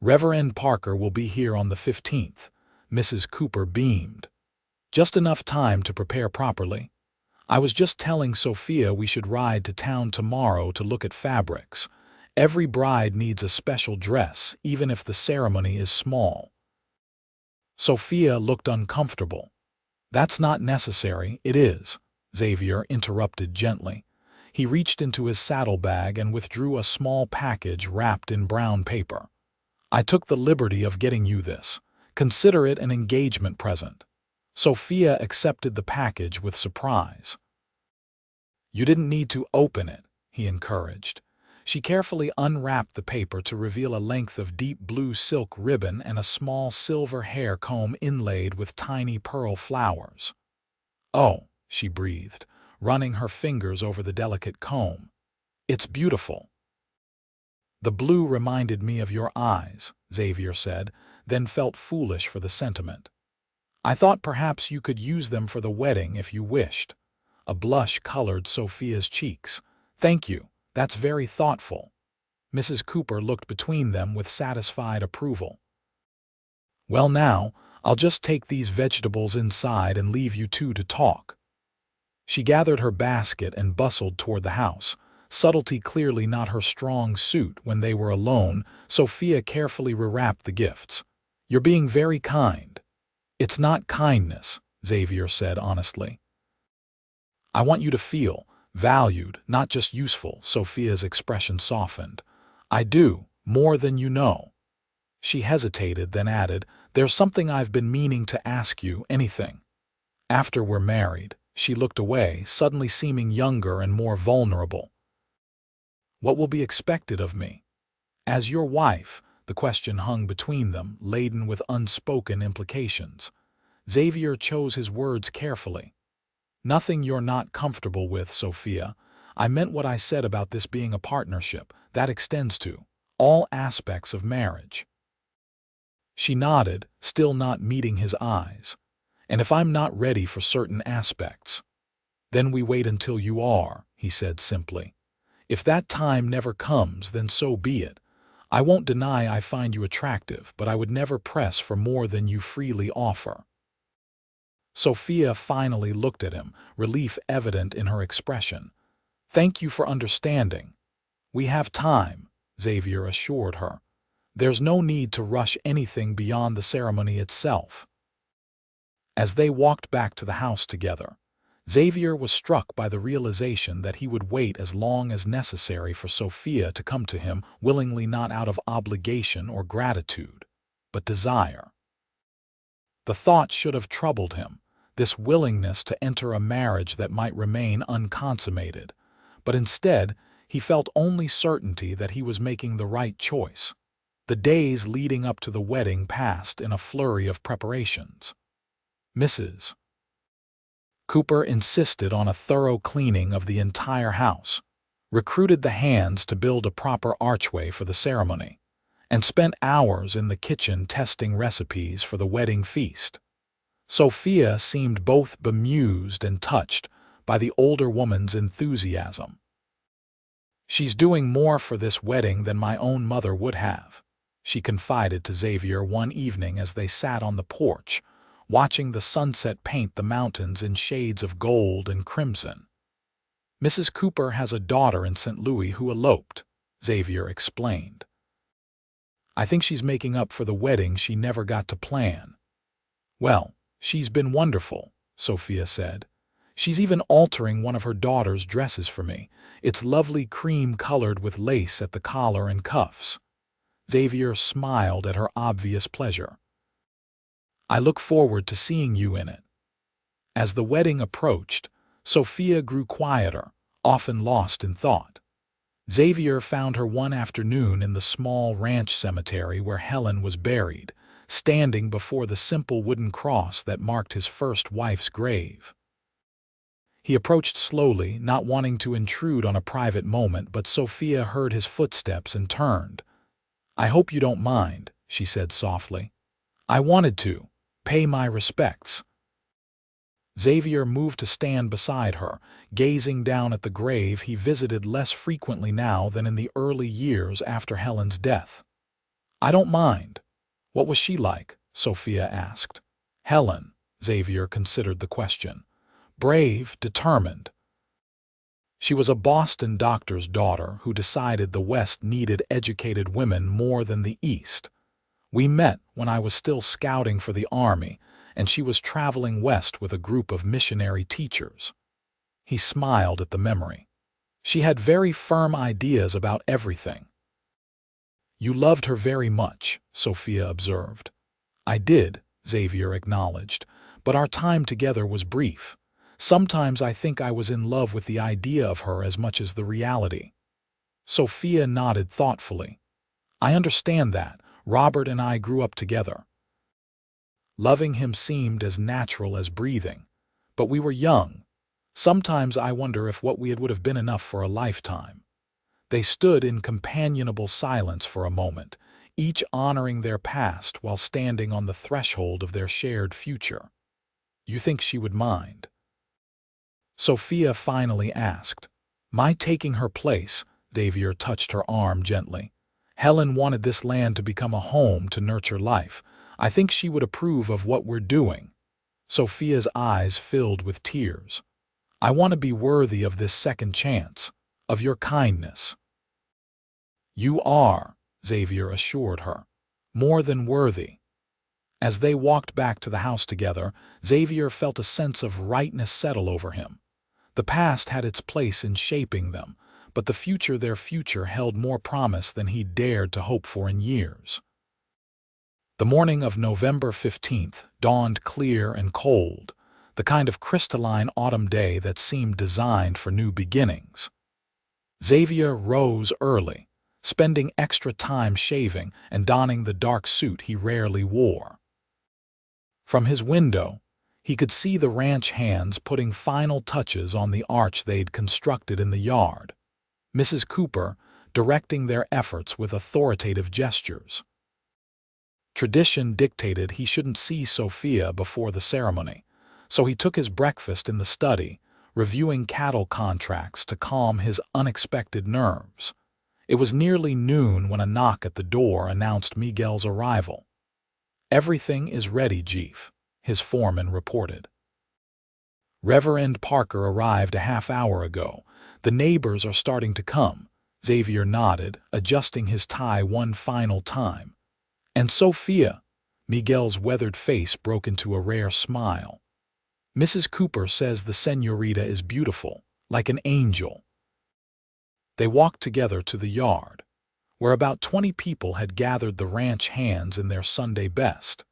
"Reverend Parker will be here on the 15th, Mrs. Cooper beamed. "Just enough time to prepare properly. I was just telling Sophia we should ride to town tomorrow to look at fabrics. Every bride needs a special dress, even if the ceremony is small." Sophia looked uncomfortable. "That's not necessary, it is," Xavier interrupted gently. He reached into his saddlebag and withdrew a small package wrapped in brown paper. "I took the liberty of getting you this. Consider it an engagement present." Sophia accepted the package with surprise. "You didn't need to open it," he encouraged. She carefully unwrapped the paper to reveal a length of deep blue silk ribbon and a small silver hair comb inlaid with tiny pearl flowers. "Oh," she breathed, running her fingers over the delicate comb. "It's beautiful." "The blue reminded me of your eyes," Xavier said, then felt foolish for the sentiment. "I thought perhaps you could use them for the wedding if you wished." A blush colored Sophia's cheeks. "Thank you. That's very thoughtful." Mrs. Cooper looked between them with satisfied approval. "Well now, I'll just take these vegetables inside and leave you two to talk." She gathered her basket and bustled toward the house, subtlety clearly not her strong suit. When they were alone, Sophia carefully rewrapped the gifts. "You're being very kind." "It's not kindness," Xavier said honestly. "I want you to feel valued, not just useful." Sophia's expression softened. "I do, more than you know." She hesitated, then added, "There's something I've been meaning to ask you." "Anything?" "After we're married." She looked away, suddenly seeming younger and more vulnerable. "What will be expected of me?" "As your wife." The question hung between them, laden with unspoken implications. Xavier chose his words carefully. "Nothing you're not comfortable with, Sophia. I meant what I said about this being a partnership. That extends to all aspects of marriage." She nodded, still not meeting his eyes. "And if I'm not ready for certain aspects?" "Then we wait until you are," he said simply. "If that time never comes, then so be it. I won't deny I find you attractive, but I would never press for more than you freely offer." Sophia finally looked at him, relief evident in her expression. "Thank you for understanding." "We have time," Xavier assured her. "There's no need to rush anything beyond the ceremony itself." As they walked back to the house together, Xavier was struck by the realization that he would wait as long as necessary for Sophia to come to him, willingly, not out of obligation or gratitude, but desire. The thought should have troubled him, this willingness to enter a marriage that might remain unconsummated, but instead he felt only certainty that he was making the right choice. The days leading up to the wedding passed in a flurry of preparations. Mrs. Cooper insisted on a thorough cleaning of the entire house, recruited the hands to build a proper archway for the ceremony, and spent hours in the kitchen testing recipes for the wedding feast. Sophia seemed both bemused and touched by the older woman's enthusiasm. "She's doing more for this wedding than my own mother would have," she confided to Xavier one evening as they sat on the porch, watching the sunset paint the mountains in shades of gold and crimson. "Mrs. Cooper has a daughter in St. Louis who eloped," Xavier explained. "I think she's making up for the wedding she never got to plan." "Well, she's been wonderful," Sophia said. "She's even altering one of her daughter's dresses for me. It's lovely cream-colored with lace at the collar and cuffs." Xavier smiled at her obvious pleasure. "I look forward to seeing you in it." As the wedding approached, Sophia grew quieter, often lost in thought. Xavier found her one afternoon in the small ranch cemetery where Helen was buried, standing before the simple wooden cross that marked his first wife's grave. He approached slowly, not wanting to intrude on a private moment, but Sophia heard his footsteps and turned. "I hope you don't mind," she said softly. "I wanted to pay my respects." Xavier moved to stand beside her, gazing down at the grave he visited less frequently now than in the early years after Helen's death. "I don't mind." "What was she like?" Sophia asked. "Helen," Xavier considered the question. "Brave, determined. She was a Boston doctor's daughter who decided the West needed educated women more than the East. We met when I was still scouting for the Army, and she was traveling west with a group of missionary teachers." He smiled at the memory. "She had very firm ideas about everything." "You loved her very much," Sophia observed. "I did," Xavier acknowledged, "but our time together was brief. Sometimes I think I was in love with the idea of her as much as the reality." Sophia nodded thoughtfully. "I understand that. Robert and I grew up together. Loving him seemed as natural as breathing. But we were young. Sometimes I wonder if what we had would have been enough for a lifetime." They stood in companionable silence for a moment, each honoring their past while standing on the threshold of their shared future. "You think she would mind?" Sophia finally asked. "My taking her place," Xavier touched her arm gently. "Helen wanted this land to become a home to nurture life. I think she would approve of what we're doing." Sophia's eyes filled with tears. "I want to be worthy of this second chance, of your kindness." "You are," Xavier assured her. "More than worthy." As they walked back to the house together, Xavier felt a sense of rightness settle over him. The past had its place in shaping them, but their future held more promise than he dared to hope for in years. The morning of November 15th dawned clear and cold, the kind of crystalline autumn day that seemed designed for new beginnings. Xavier rose early, spending extra time shaving and donning the dark suit he rarely wore. From his window, he could see the ranch hands putting final touches on the arch they'd constructed in the yard, Mrs. Cooper directing their efforts with authoritative gestures. Tradition dictated he shouldn't see Sophia before the ceremony, so he took his breakfast in the study, reviewing cattle contracts to calm his unexpected nerves. It was nearly noon when a knock at the door announced Miguel's arrival. "Everything is ready, Chief," his foreman reported. "Reverend Parker arrived a half-hour ago. The neighbors are starting to come," Xavier nodded, adjusting his tie one final time. "And Sophia," Miguel's weathered face broke into a rare smile. "Mrs. Cooper says the señorita is beautiful, like an angel." They walked together to the yard, where about 20 people had gathered the ranch hands in their Sunday best,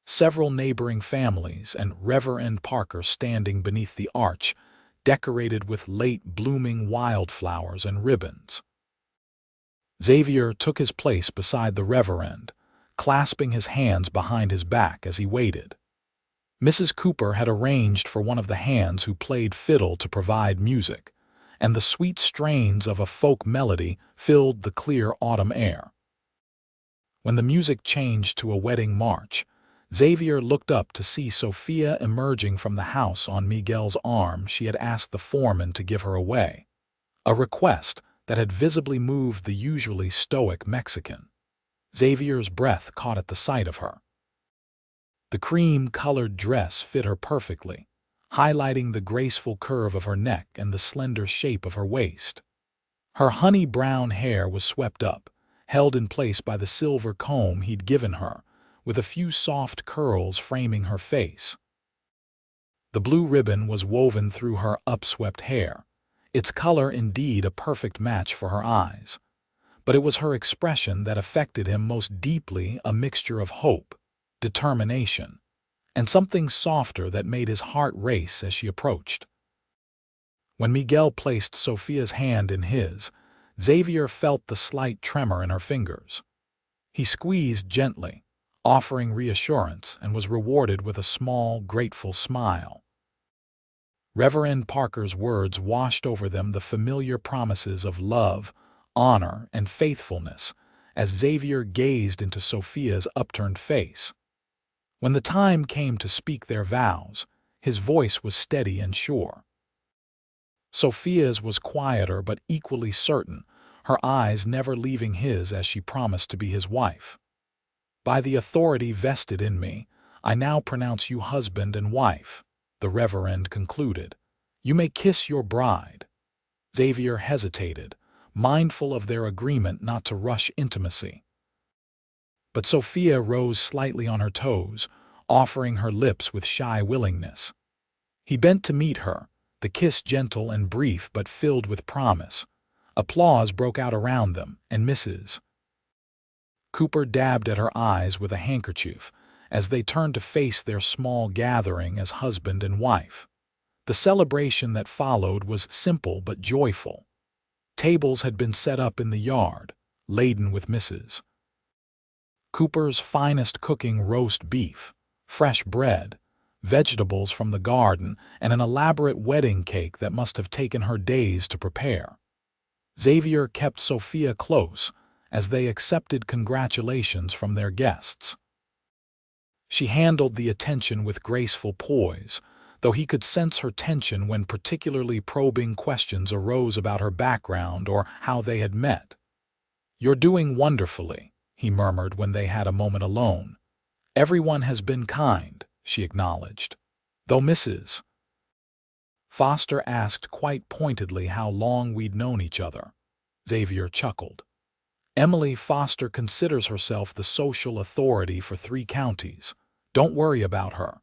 several neighboring families and Reverend Parker standing beneath the arch, decorated with late blooming wildflowers and ribbons. Xavier took his place beside the Reverend, clasping his hands behind his back as he waited. Mrs. Cooper had arranged for one of the hands who played fiddle to provide music, and the sweet strains of a folk melody filled the clear autumn air. When the music changed to a wedding march, Xavier looked up to see Sophia emerging from the house on Miguel's arm. She had asked the foreman to give her away, a request that had visibly moved the usually stoic Mexican. Xavier's breath caught at the sight of her. The cream-colored dress fit her perfectly, highlighting the graceful curve of her neck and the slender shape of her waist. Her honey-brown hair was swept up, held in place by the silver comb he'd given her, with a few soft curls framing her face. The blue ribbon was woven through her upswept hair, its color indeed a perfect match for her eyes. But it was her expression that affected him most deeply, a mixture of hope, determination, and something softer that made his heart race as she approached. When Miguel placed Sophia's hand in his, Xavier felt the slight tremor in her fingers. He squeezed gently, offering reassurance, and was rewarded with a small, grateful smile. Reverend Parker's words washed over them the familiar promises of love, honor, and faithfulness as Xavier gazed into Sophia's upturned face. When the time came to speak their vows, his voice was steady and sure. Sophia's was quieter but equally certain, her eyes never leaving his as she promised to be his wife. "By the authority vested in me, I now pronounce you husband and wife," the Reverend concluded. "You may kiss your bride." Xavier hesitated, mindful of their agreement not to rush intimacy. But Sophia rose slightly on her toes, offering her lips with shy willingness. He bent to meet her, the kiss gentle and brief but filled with promise. Applause broke out around them, and Mrs. Cooper dabbed at her eyes with a handkerchief as they turned to face their small gathering as husband and wife. The celebration that followed was simple but joyful. Tables had been set up in the yard, laden with Mrs. Cooper's finest cooking roast beef, fresh bread, vegetables from the garden, and an elaborate wedding cake that must have taken her days to prepare. Xavier kept Sophia close as they accepted congratulations from their guests. She handled the attention with graceful poise, though he could sense her tension when particularly probing questions arose about her background or how they had met. "You're doing wonderfully," he murmured when they had a moment alone. "Everyone has been kind," she acknowledged. Though Mrs. Foster asked quite pointedly how long we'd known each other. Xavier chuckled. "Emily Foster considers herself the social authority for 3 counties. Don't worry about her."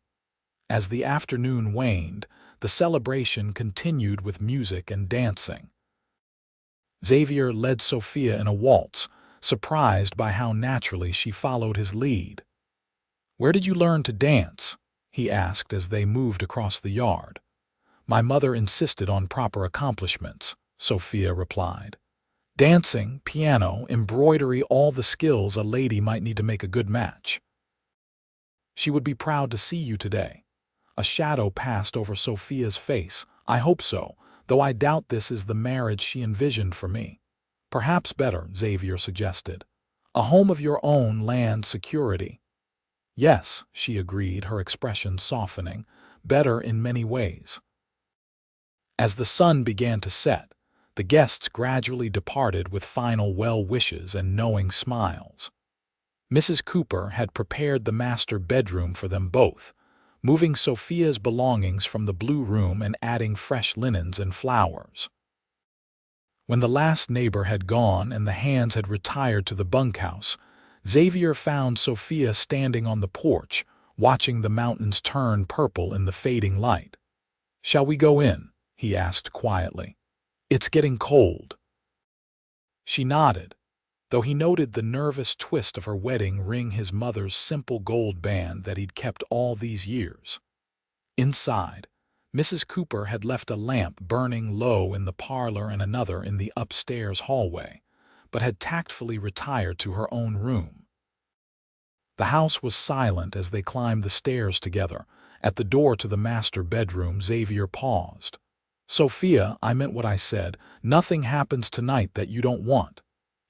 As the afternoon waned, the celebration continued with music and dancing. Xavier led Sophia in a waltz, surprised by how naturally she followed his lead. "Where did you learn to dance?" he asked as they moved across the yard. "My mother insisted on proper accomplishments," Sophia replied. "Dancing, piano, embroidery, all the skills a lady might need to make a good match." "She would be proud to see you today." A shadow passed over Sophia's face. "I hope so, though I doubt this is the marriage she envisioned for me." "Perhaps better," Xavier suggested. "A home of your own, land security." "Yes," she agreed, her expression softening. "Better in many ways." As the sun began to set, the guests gradually departed with final well wishes and knowing smiles. Mrs. Cooper had prepared the master bedroom for them both, moving Sophia's belongings from the blue room and adding fresh linens and flowers. When the last neighbor had gone and the hands had retired to the bunkhouse, Xavier found Sophia standing on the porch, watching the mountains turn purple in the fading light. "Shall we go in?" he asked quietly. "It's getting cold." She nodded, though he noted the nervous twist of her wedding ring, his mother's simple gold band that he'd kept all these years. Inside, Mrs. Cooper had left a lamp burning low in the parlor and another in the upstairs hallway, but had tactfully retired to her own room. The house was silent as they climbed the stairs together. At the door to the master bedroom, Xavier paused. "Sophia, I meant what I said. Nothing happens tonight that you don't want."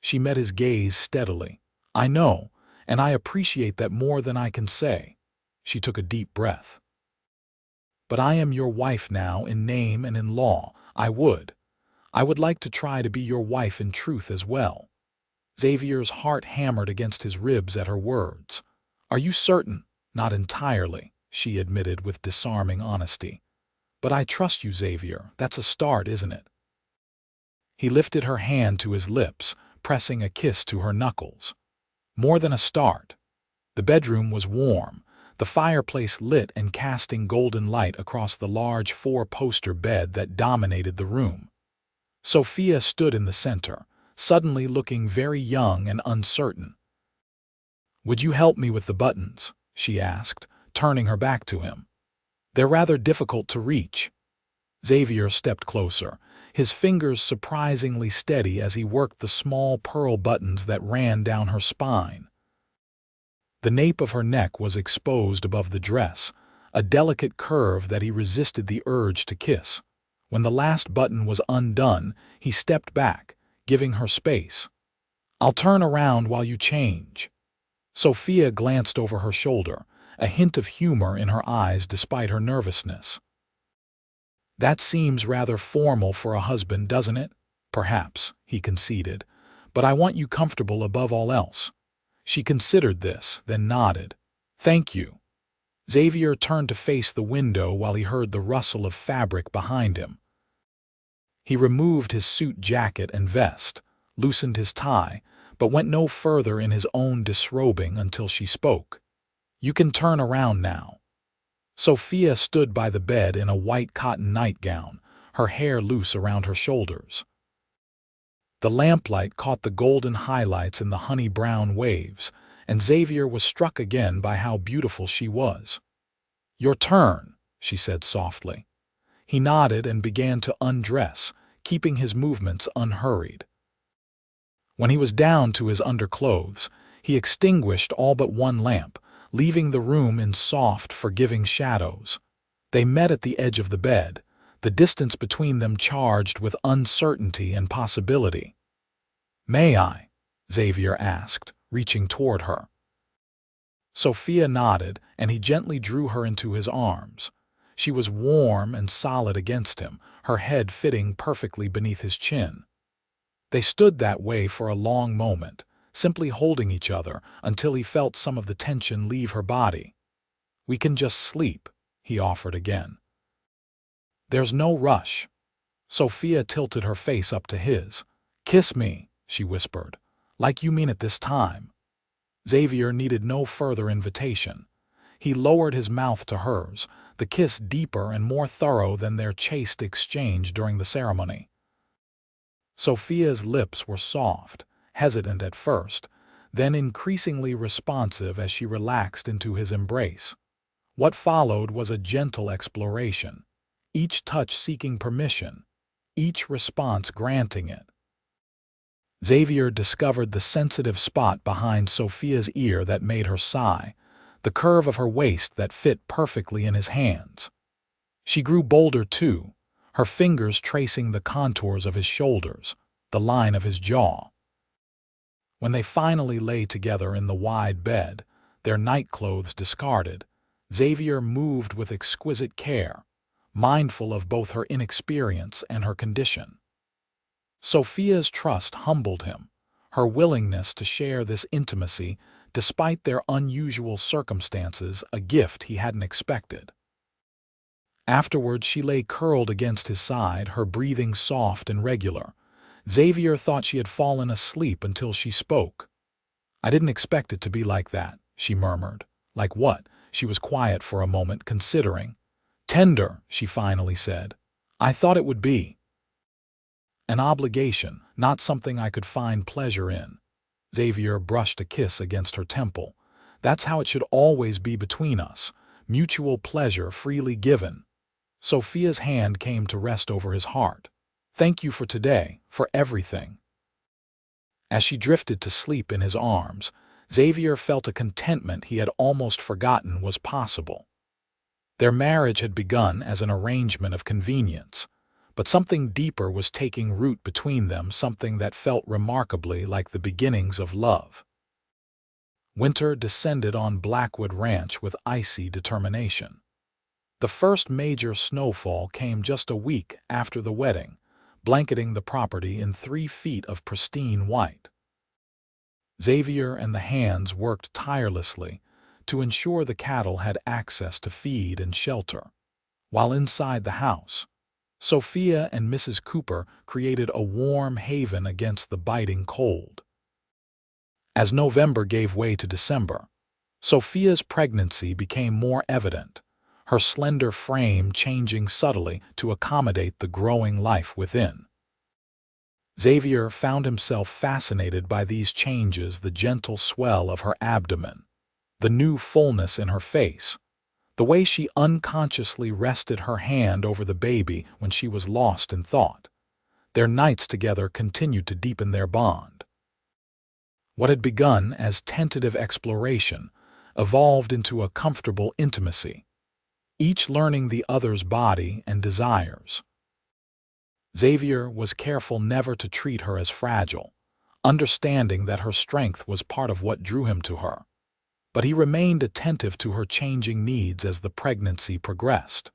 She met his gaze steadily. "I know, and I appreciate that more than I can say." She took a deep breath. "But I am your wife now in name and in law. I would like to try to be your wife in truth as well." Xavier's heart hammered against his ribs at her words. "Are you certain?" "Not entirely," she admitted with disarming honesty. "But I trust you, Xavier. That's a start, isn't it?" He lifted her hand to his lips, pressing a kiss to her knuckles. "More than a start." The bedroom was warm, the fireplace lit and casting golden light across the large four-poster bed that dominated the room. Sophia stood in the center, suddenly looking very young and uncertain. "Would you help me with the buttons?" she asked, turning her back to him. "They're rather difficult to reach." Xavier stepped closer, his fingers surprisingly steady as he worked the small pearl buttons that ran down her spine. The nape of her neck was exposed above the dress, a delicate curve that he resisted the urge to kiss. When the last button was undone, he stepped back, giving her space. "I'll turn around while you change." Sophia glanced over her shoulder, a hint of humor in her eyes despite her nervousness. "That seems rather formal for a husband, doesn't it?" "Perhaps," he conceded, "but I want you comfortable above all else." She considered this, then nodded. "Thank you." Xavier turned to face the window while he heard the rustle of fabric behind him. He removed his suit jacket and vest, loosened his tie, but went no further in his own disrobing until she spoke. "You can turn around now." Sophia stood by the bed in a white cotton nightgown, her hair loose around her shoulders. The lamplight caught the golden highlights in the honey-brown waves, and Xavier was struck again by how beautiful she was. "Your turn," she said softly. He nodded and began to undress, keeping his movements unhurried. When he was down to his underclothes, he extinguished all but one lamp, leaving the room in soft, forgiving shadows. They met at the edge of the bed, the distance between them charged with uncertainty and possibility. "May I?" Xavier asked, reaching toward her. Sophia nodded, and he gently drew her into his arms. She was warm and solid against him, her head fitting perfectly beneath his chin. They stood that way for a long moment, simply holding each other until he felt some of the tension leave her body. "We can just sleep," he offered again. "There's no rush." Sophia tilted her face up to his. "Kiss me," she whispered, "like you mean it this time." Xavier needed no further invitation. He lowered his mouth to hers, the kiss deeper and more thorough than their chaste exchange during the ceremony. Sophia's lips were soft, hesitant at first, then increasingly responsive as she relaxed into his embrace. What followed was a gentle exploration, each touch seeking permission, each response granting it. Xavier discovered the sensitive spot behind Sophia's ear that made her sigh, the curve of her waist that fit perfectly in his hands. She grew bolder too, her fingers tracing the contours of his shoulders, the line of his jaw. When they finally lay together in the wide bed, their nightclothes discarded, Xavier moved with exquisite care, mindful of both her inexperience and her condition. Sophia's trust humbled him, her willingness to share this intimacy despite their unusual circumstances a gift he hadn't expected. Afterward, she lay curled against his side, her breathing soft and regular. Xavier thought she had fallen asleep until she spoke. "I didn't expect it to be like that," she murmured. "Like what?" She was quiet for a moment, considering. "Tender," she finally said. "I thought it would be an obligation, not something I could find pleasure in." Xavier brushed a kiss against her temple. "That's how it should always be between us, mutual pleasure freely given." Sophia's hand came to rest over his heart. "Thank you for today, for everything." As she drifted to sleep in his arms, Xavier felt a contentment he had almost forgotten was possible. Their marriage had begun as an arrangement of convenience, but something deeper was taking root between them, something that felt remarkably like the beginnings of love. Winter descended on Blackwood Ranch with icy determination. The first major snowfall came just a week after the wedding, blanketing the property in 3 feet of pristine white. Xavier and the hands worked tirelessly to ensure the cattle had access to feed and shelter, while inside the house, Sophia and Mrs. Cooper created a warm haven against the biting cold. As November gave way to December, Sophia's pregnancy became more evident, her slender frame changing subtly to accommodate the growing life within. Xavier found himself fascinated by these changes: the gentle swell of her abdomen, the new fullness in her face, the way she unconsciously rested her hand over the baby when she was lost in thought. Their nights together continued to deepen their bond. What had begun as tentative exploration evolved into a comfortable intimacy, each learning the other's body and desires. Xavier was careful never to treat her as fragile, understanding that her strength was part of what drew him to her. But he remained attentive to her changing needs as the pregnancy progressed.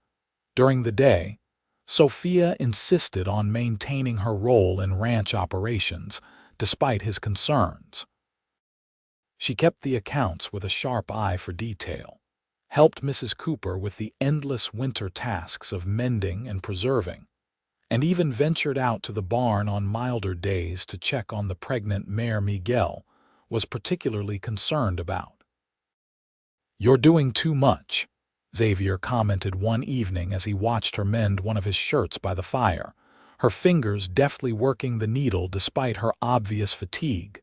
During the day, Sophia insisted on maintaining her role in ranch operations, despite his concerns. She kept the accounts with a sharp eye for detail, helped Mrs. Cooper with the endless winter tasks of mending and preserving, and even ventured out to the barn on milder days to check on the pregnant mare Miguel was particularly concerned about. "You're doing too much," Xavier commented one evening as he watched her mend one of his shirts by the fire, her fingers deftly working the needle despite her obvious fatigue.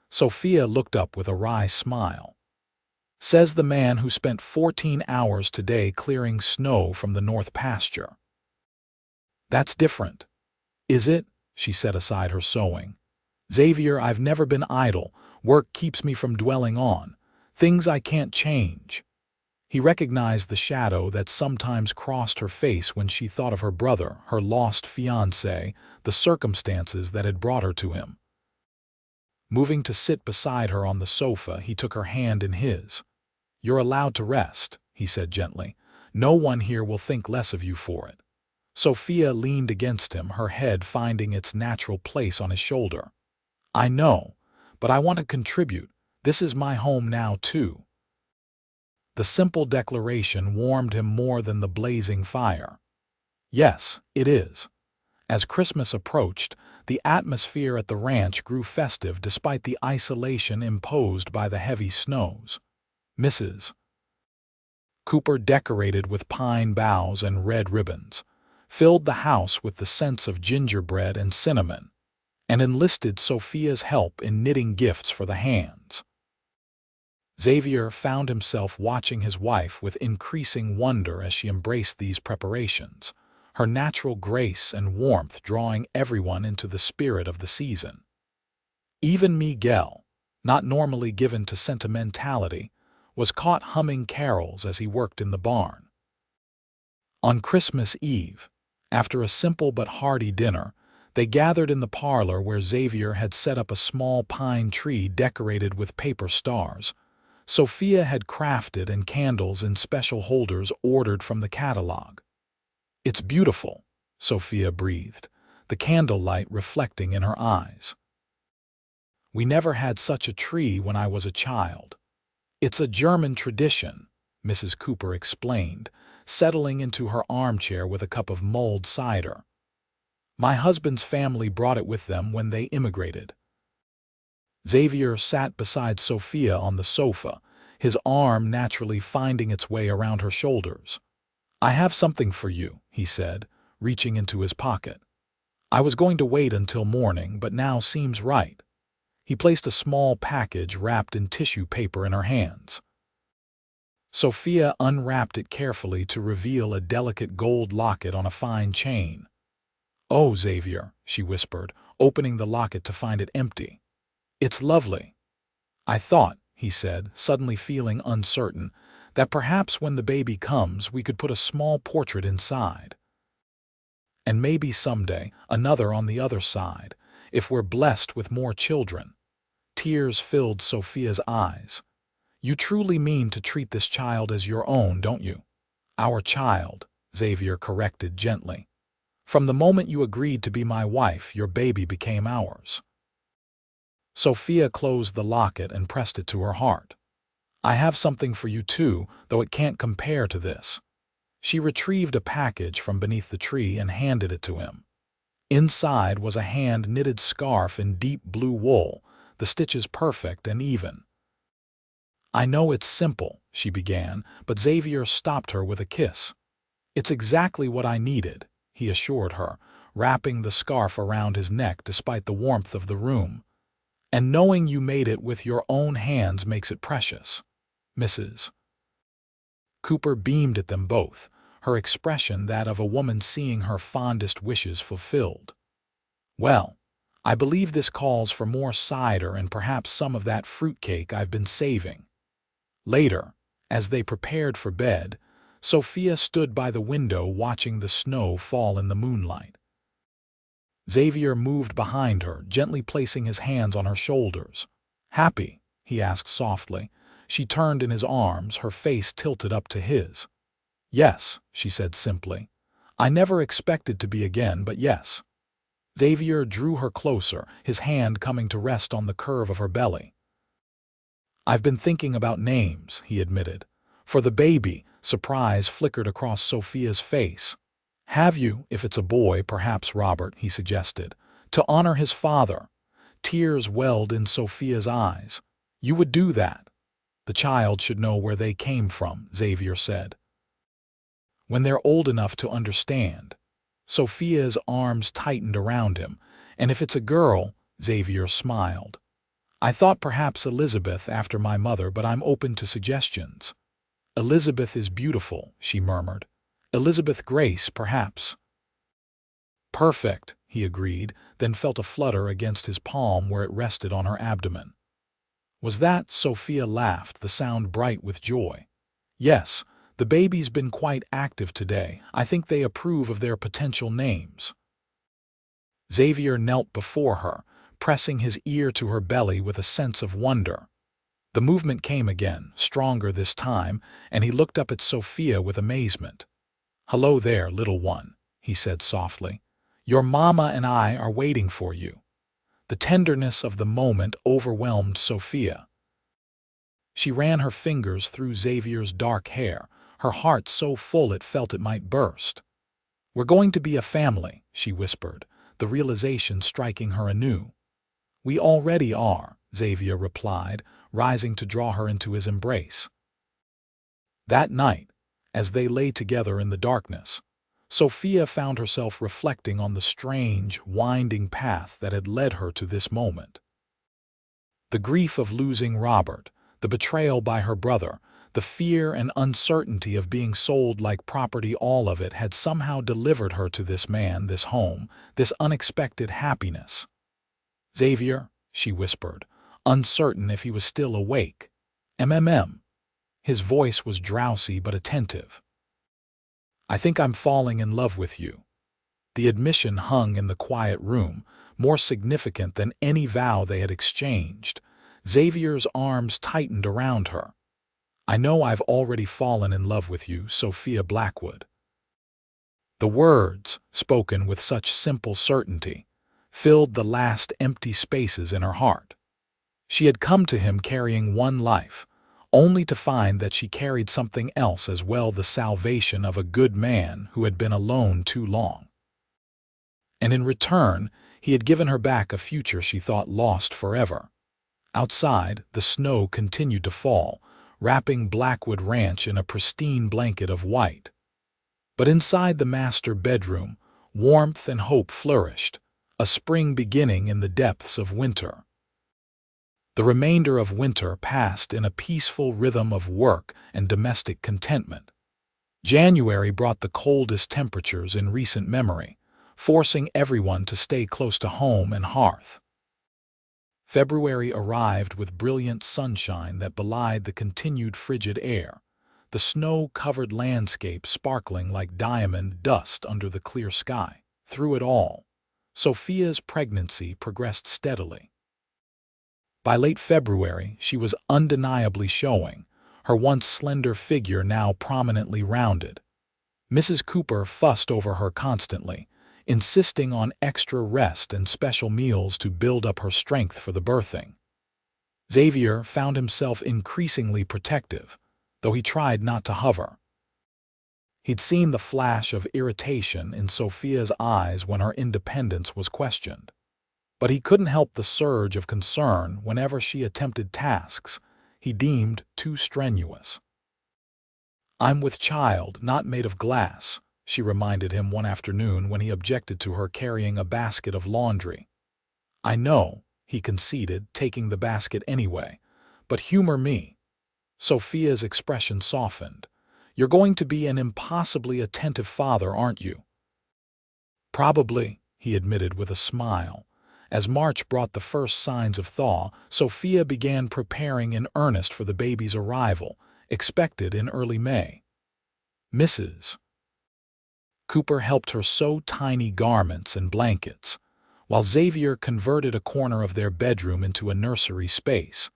Sophia looked up with a wry smile. "Says the man who spent 14 hours today clearing snow from the north pasture." "That's different, is it?" she set aside her sewing. "Xavier, I've never been idle. Work keeps me from dwelling on things I can't change." He recognized the shadow that sometimes crossed her face when she thought of her brother, her lost fiancé, the circumstances that had brought her to him. Moving to sit beside her on the sofa, he took her hand in his. "You're allowed to rest," he said gently. "No one here will think less of you for it." Sophia leaned against him, her head finding its natural place on his shoulder. "I know, but I want to contribute. This is my home now, too." The simple declaration warmed him more than the blazing fire. "Yes, it is." As Christmas approached, the atmosphere at the ranch grew festive despite the isolation imposed by the heavy snows. Mrs. Cooper, decorated with pine boughs and red ribbons, filled the house with the scents of gingerbread and cinnamon, and enlisted Sophia's help in knitting gifts for the hands. Xavier found himself watching his wife with increasing wonder as she embraced these preparations, her natural grace and warmth drawing everyone into the spirit of the season. Even Miguel, not normally given to sentimentality, was caught humming carols as he worked in the barn. On Christmas Eve, after a simple but hearty dinner, they gathered in the parlor where Xavier had set up a small pine tree decorated with paper stars. Sophia had crafted and candles in special holders ordered from the catalog. "It's beautiful," Sophia breathed, the candlelight reflecting in her eyes. "We never had such a tree when I was a child." "It's a German tradition," Mrs. Cooper explained, settling into her armchair with a cup of mulled cider. "My husband's family brought it with them when they immigrated." Xavier sat beside Sophia on the sofa, his arm naturally finding its way around her shoulders. "I have something for you," he said, reaching into his pocket. "I was going to wait until morning, but now seems right." He placed a small package wrapped in tissue paper in her hands. Sophia unwrapped it carefully to reveal a delicate gold locket on a fine chain. "Oh, Xavier," she whispered, opening the locket to find it empty. "It's lovely." "I thought," he said, suddenly feeling uncertain, "that perhaps when the baby comes we could put a small portrait inside. And maybe someday another on the other side, if we're blessed with more children." Tears filled Sophia's eyes. "You truly mean to treat this child as your own, don't you?" "Our child," Xavier corrected gently. "From the moment you agreed to be my wife, your baby became ours." Sophia closed the locket and pressed it to her heart. "I have something for you too, though it can't compare to this." She retrieved a package from beneath the tree and handed it to him. Inside was a hand-knitted scarf in deep blue wool, the stitches perfect and even. "I know it's simple," she began, but Xavier stopped her with a kiss. "It's exactly what I needed," he assured her, wrapping the scarf around his neck despite the warmth of the room. "And knowing you made it with your own hands makes it precious, Mrs." Cooper beamed at them both, her expression that of a woman seeing her fondest wishes fulfilled. "Well, I believe this calls for more cider and perhaps some of that fruitcake I've been saving." Later, as they prepared for bed, Sophia stood by the window watching the snow fall in the moonlight. Xavier moved behind her, gently placing his hands on her shoulders. "Happy?" he asked softly. She turned in his arms, her face tilted up to his. "Yes," she said simply. "I never expected to be again, but yes." Xavier drew her closer, his hand coming to rest on the curve of her belly. "I've been thinking about names," he admitted. "For the baby," surprise flickered across Sophia's face. "Have you, if it's a boy, perhaps Robert," he suggested, "to honor his father." Tears welled in Sophia's eyes. "You would do that?" "The child should know where they came from," Xavier said. "When they're old enough to understand." Sophia's arms tightened around him. "And if it's a girl," Xavier smiled. "I thought perhaps Elizabeth after my mother, but I'm open to suggestions." "Elizabeth is beautiful," she murmured. "Elizabeth Grace, perhaps." "Perfect," he agreed, then felt a flutter against his palm where it rested on her abdomen. "Was that?" Sophia laughed, the sound bright with joy. "Yes, the baby's been quite active today. I think they approve of their potential names." Xavier knelt before her, pressing his ear to her belly with a sense of wonder. The movement came again, stronger this time, and he looked up at Sophia with amazement. "Hello there, little one," he said softly. "Your mama and I are waiting for you." The tenderness of the moment overwhelmed Sophia. She ran her fingers through Xavier's dark hair, her heart so full it felt it might burst. "We're going to be a family," she whispered, the realization striking her anew. "We already are," Xavier replied, rising to draw her into his embrace. That night, as they lay together in the darkness, Sophia found herself reflecting on the strange, winding path that had led her to this moment. The grief of losing Robert, the betrayal by her brother, the fear and uncertainty of being sold like property, all of it had somehow delivered her to this man, this home, this unexpected happiness. "Xavier," she whispered, uncertain if he was still awake. "MMM." His voice was drowsy but attentive. "I think I'm falling in love with you." The admission hung in the quiet room, more significant than any vow they had exchanged. Xavier's arms tightened around her. "I know I've already fallen in love with you, Sophia Blackwood." The words, spoken with such simple certainty, filled the last empty spaces in her heart. She had come to him carrying one life, only to find that she carried something else as well, the salvation of a good man who had been alone too long. And in return, he had given her back a future she thought lost forever. Outside, the snow continued to fall, wrapping Blackwood Ranch in a pristine blanket of white. But inside the master bedroom, warmth and hope flourished, a spring beginning in the depths of winter. The remainder of winter passed in a peaceful rhythm of work and domestic contentment. January brought the coldest temperatures in recent memory, forcing everyone to stay close to home and hearth. February arrived with brilliant sunshine that belied the continued frigid air, the snow-covered landscape sparkling like diamond dust under the clear sky. Through it all, Sophia's pregnancy progressed steadily. By late February, she was undeniably showing, her once slender figure now prominently rounded. Mrs. Cooper fussed over her constantly, insisting on extra rest and special meals to build up her strength for the birthing. Xavier found himself increasingly protective, though he tried not to hover. He'd seen the flash of irritation in Sophia's eyes when her independence was questioned, but he couldn't help the surge of concern whenever she attempted tasks he deemed too strenuous. "I'm with child, not made of glass," she reminded him one afternoon when he objected to her carrying a basket of laundry. "I know," he conceded, taking the basket anyway, "but humor me." Sophia's expression softened. "You're going to be an impossibly attentive father, aren't you?" "Probably," he admitted with a smile. As March brought the first signs of thaw, Sophia began preparing in earnest for the baby's arrival, expected in early May. Mrs. Cooper helped her sew tiny garments and blankets, while Xavier converted a corner of their bedroom into a nursery space,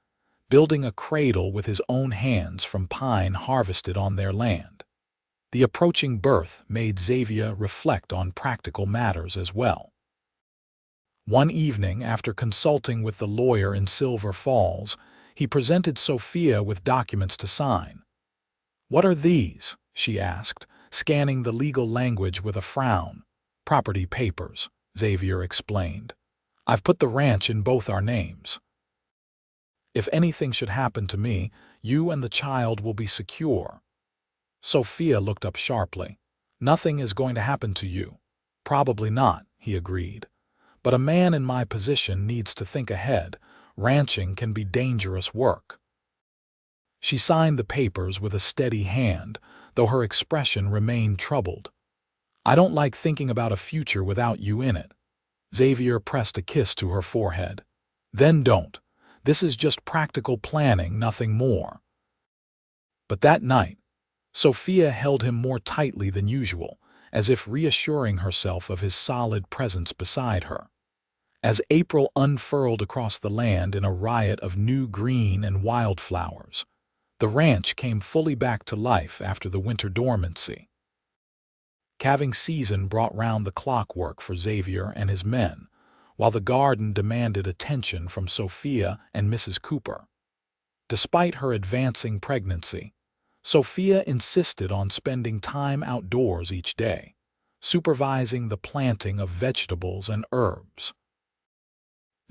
building a cradle with his own hands from pine harvested on their land. The approaching birth made Xavier reflect on practical matters as well. One evening, after consulting with the lawyer in Silver Falls, he presented Sophia with documents to sign. "What are these?" she asked, scanning the legal language with a frown. "Property papers," Xavier explained. "I've put the ranch in both our names. If anything should happen to me, you and the child will be secure." Sophia looked up sharply. "Nothing is going to happen to you." "Probably not," he agreed. "But a man in my position needs to think ahead. Ranching can be dangerous work." She signed the papers with a steady hand, though her expression remained troubled. "I don't like thinking about a future without you in it." Xavier pressed a kiss to her forehead. "Then don't. This is just practical planning, nothing more." But that night, Sophia held him more tightly than usual, as if reassuring herself of his solid presence beside her. As April unfurled across the land in a riot of new green and wildflowers, the ranch came fully back to life after the winter dormancy. Calving season brought round the clockwork for Xavier and his men, while the garden demanded attention from Sophia and Mrs. Cooper. Despite her advancing pregnancy, Sophia insisted on spending time outdoors each day, supervising the planting of vegetables and herbs.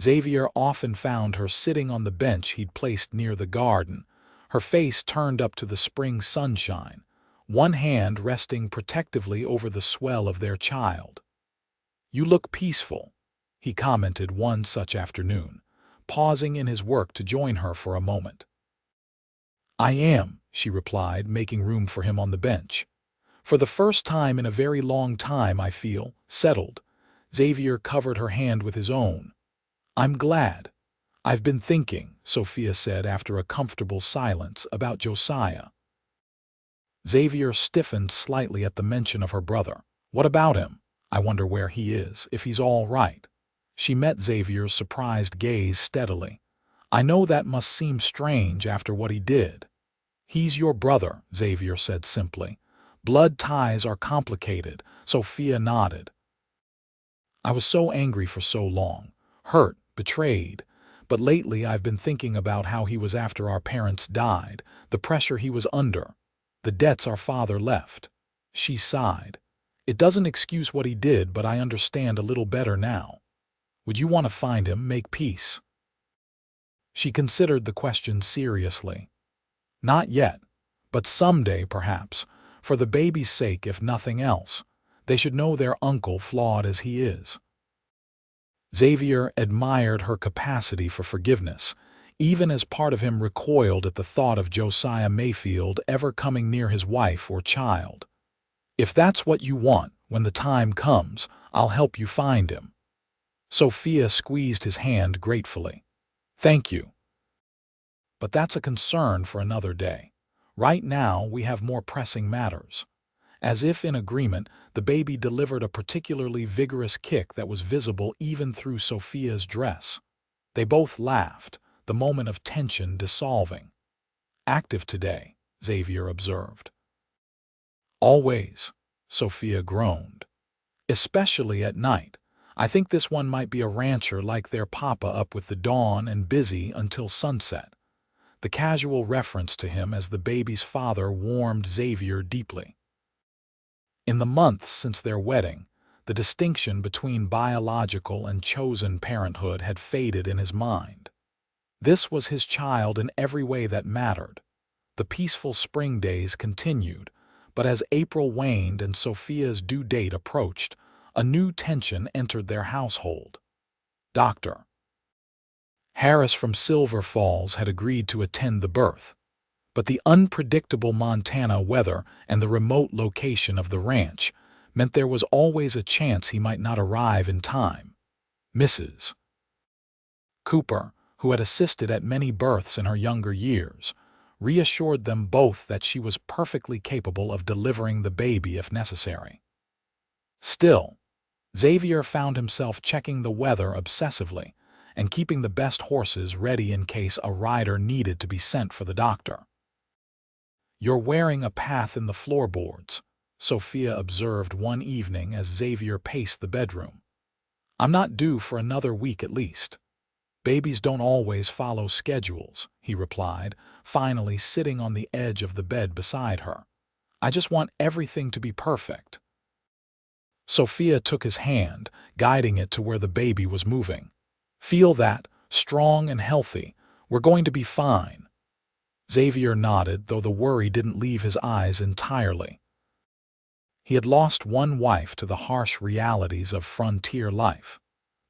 Xavier often found her sitting on the bench he'd placed near the garden, her face turned up to the spring sunshine, one hand resting protectively over the swell of their child. "You look peaceful," he commented one such afternoon, pausing in his work to join her for a moment. "I am," she replied, making room for him on the bench. "For the first time in a very long time I feel settled." Xavier covered her hand with his own. "I'm glad. I've been thinking," Sophia said after a comfortable silence, "about Josiah." Xavier stiffened slightly at the mention of her brother. "What about him? I wonder where he is, if he's all right." She met Xavier's surprised gaze steadily. "I know that must seem strange after what he did." "He's your brother," Xavier said simply. "Blood ties are complicated." Sophia nodded. "I was so angry for so long, hurt, betrayed. But lately I've been thinking about how he was after our parents died, the pressure he was under, the debts our father left." She sighed. "It doesn't excuse what he did, but I understand a little better now. Would you want to find him, make peace?" She considered the question seriously. "Not yet, but someday perhaps, for the baby's sake if nothing else. They should know their uncle, flawed as he is." Xavier admired her capacity for forgiveness, even as part of him recoiled at the thought of Sophia Mayfield ever coming near his wife or child. "If that's what you want, when the time comes, I'll help you find him." Sophia squeezed his hand gratefully. Thank you. But that's a concern for another day. Right now, we have more pressing matters. As if in agreement, the baby delivered a particularly vigorous kick that was visible even through Sophia's dress. They both laughed, the moment of tension dissolving. Active today, Xavier observed. Always, Sophia groaned. Especially at night. I think this one might be a rancher like their papa, up with the dawn and busy until sunset. The casual reference to him as the baby's father warmed Xavier deeply. In the months since their wedding, the distinction between biological and chosen parenthood had faded in his mind. This was his child in every way that mattered. The peaceful spring days continued, but as April waned and Sophia's due date approached, a new tension entered their household. Dr. Harris from Silver Falls had agreed to attend the birth, but the unpredictable Montana weather and the remote location of the ranch meant there was always a chance he might not arrive in time. Mrs. Cooper, who had assisted at many births in her younger years, reassured them both that she was perfectly capable of delivering the baby if necessary. Still, Xavier found himself checking the weather obsessively and keeping the best horses ready in case a rider needed to be sent for the doctor. "You're wearing a path in the floorboards," Sophia observed one evening as Xavier paced the bedroom. "I'm not due for another week at least." "Babies don't always follow schedules," he replied, finally sitting on the edge of the bed beside her. "I just want everything to be perfect." Sophia took his hand, guiding it to where the baby was moving. "Feel that, strong and healthy. We're going to be fine." Xavier nodded, though the worry didn't leave his eyes entirely. He had lost one wife to the harsh realities of frontier life.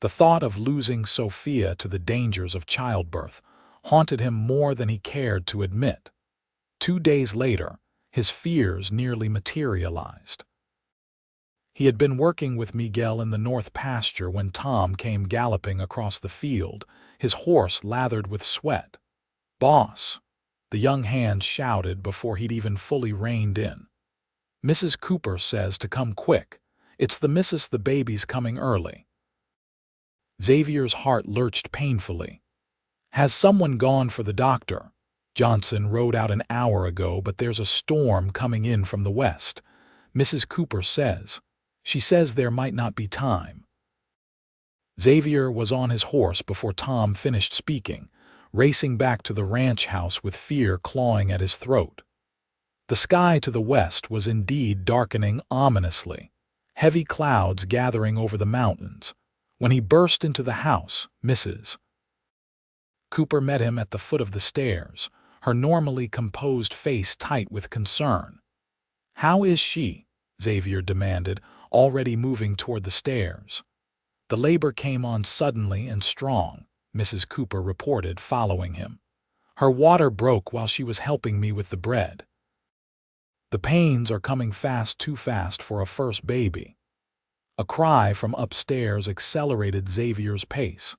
The thought of losing Sophia to the dangers of childbirth haunted him more than he cared to admit. 2 days later, his fears nearly materialized. He had been working with Miguel in the north pasture when Tom came galloping across the field, his horse lathered with sweat. "Boss!" the young hand shouted before he'd even fully reined in. "Mrs. Cooper says to come quick. It's the missus, the baby's coming early." Xavier's heart lurched painfully. "Has someone gone for the doctor? Johnson rode out an hour ago, but there's a storm coming in from the west. Mrs. Cooper says. She says there might not be time." Xavier was on his horse before Tom finished speaking, racing back to the ranch house with fear clawing at his throat. The sky to the west was indeed darkening ominously, heavy clouds gathering over the mountains. When he burst into the house, Mrs. Cooper met him at the foot of the stairs, her normally composed face tight with concern. "How is she?" Xavier demanded, already moving toward the stairs. "The labor came on suddenly and strong," Mrs. Cooper reported, following him. "Her water broke while she was helping me with the bread. The pains are coming fast, too fast for a first baby." A cry from upstairs accelerated Xavier's pace.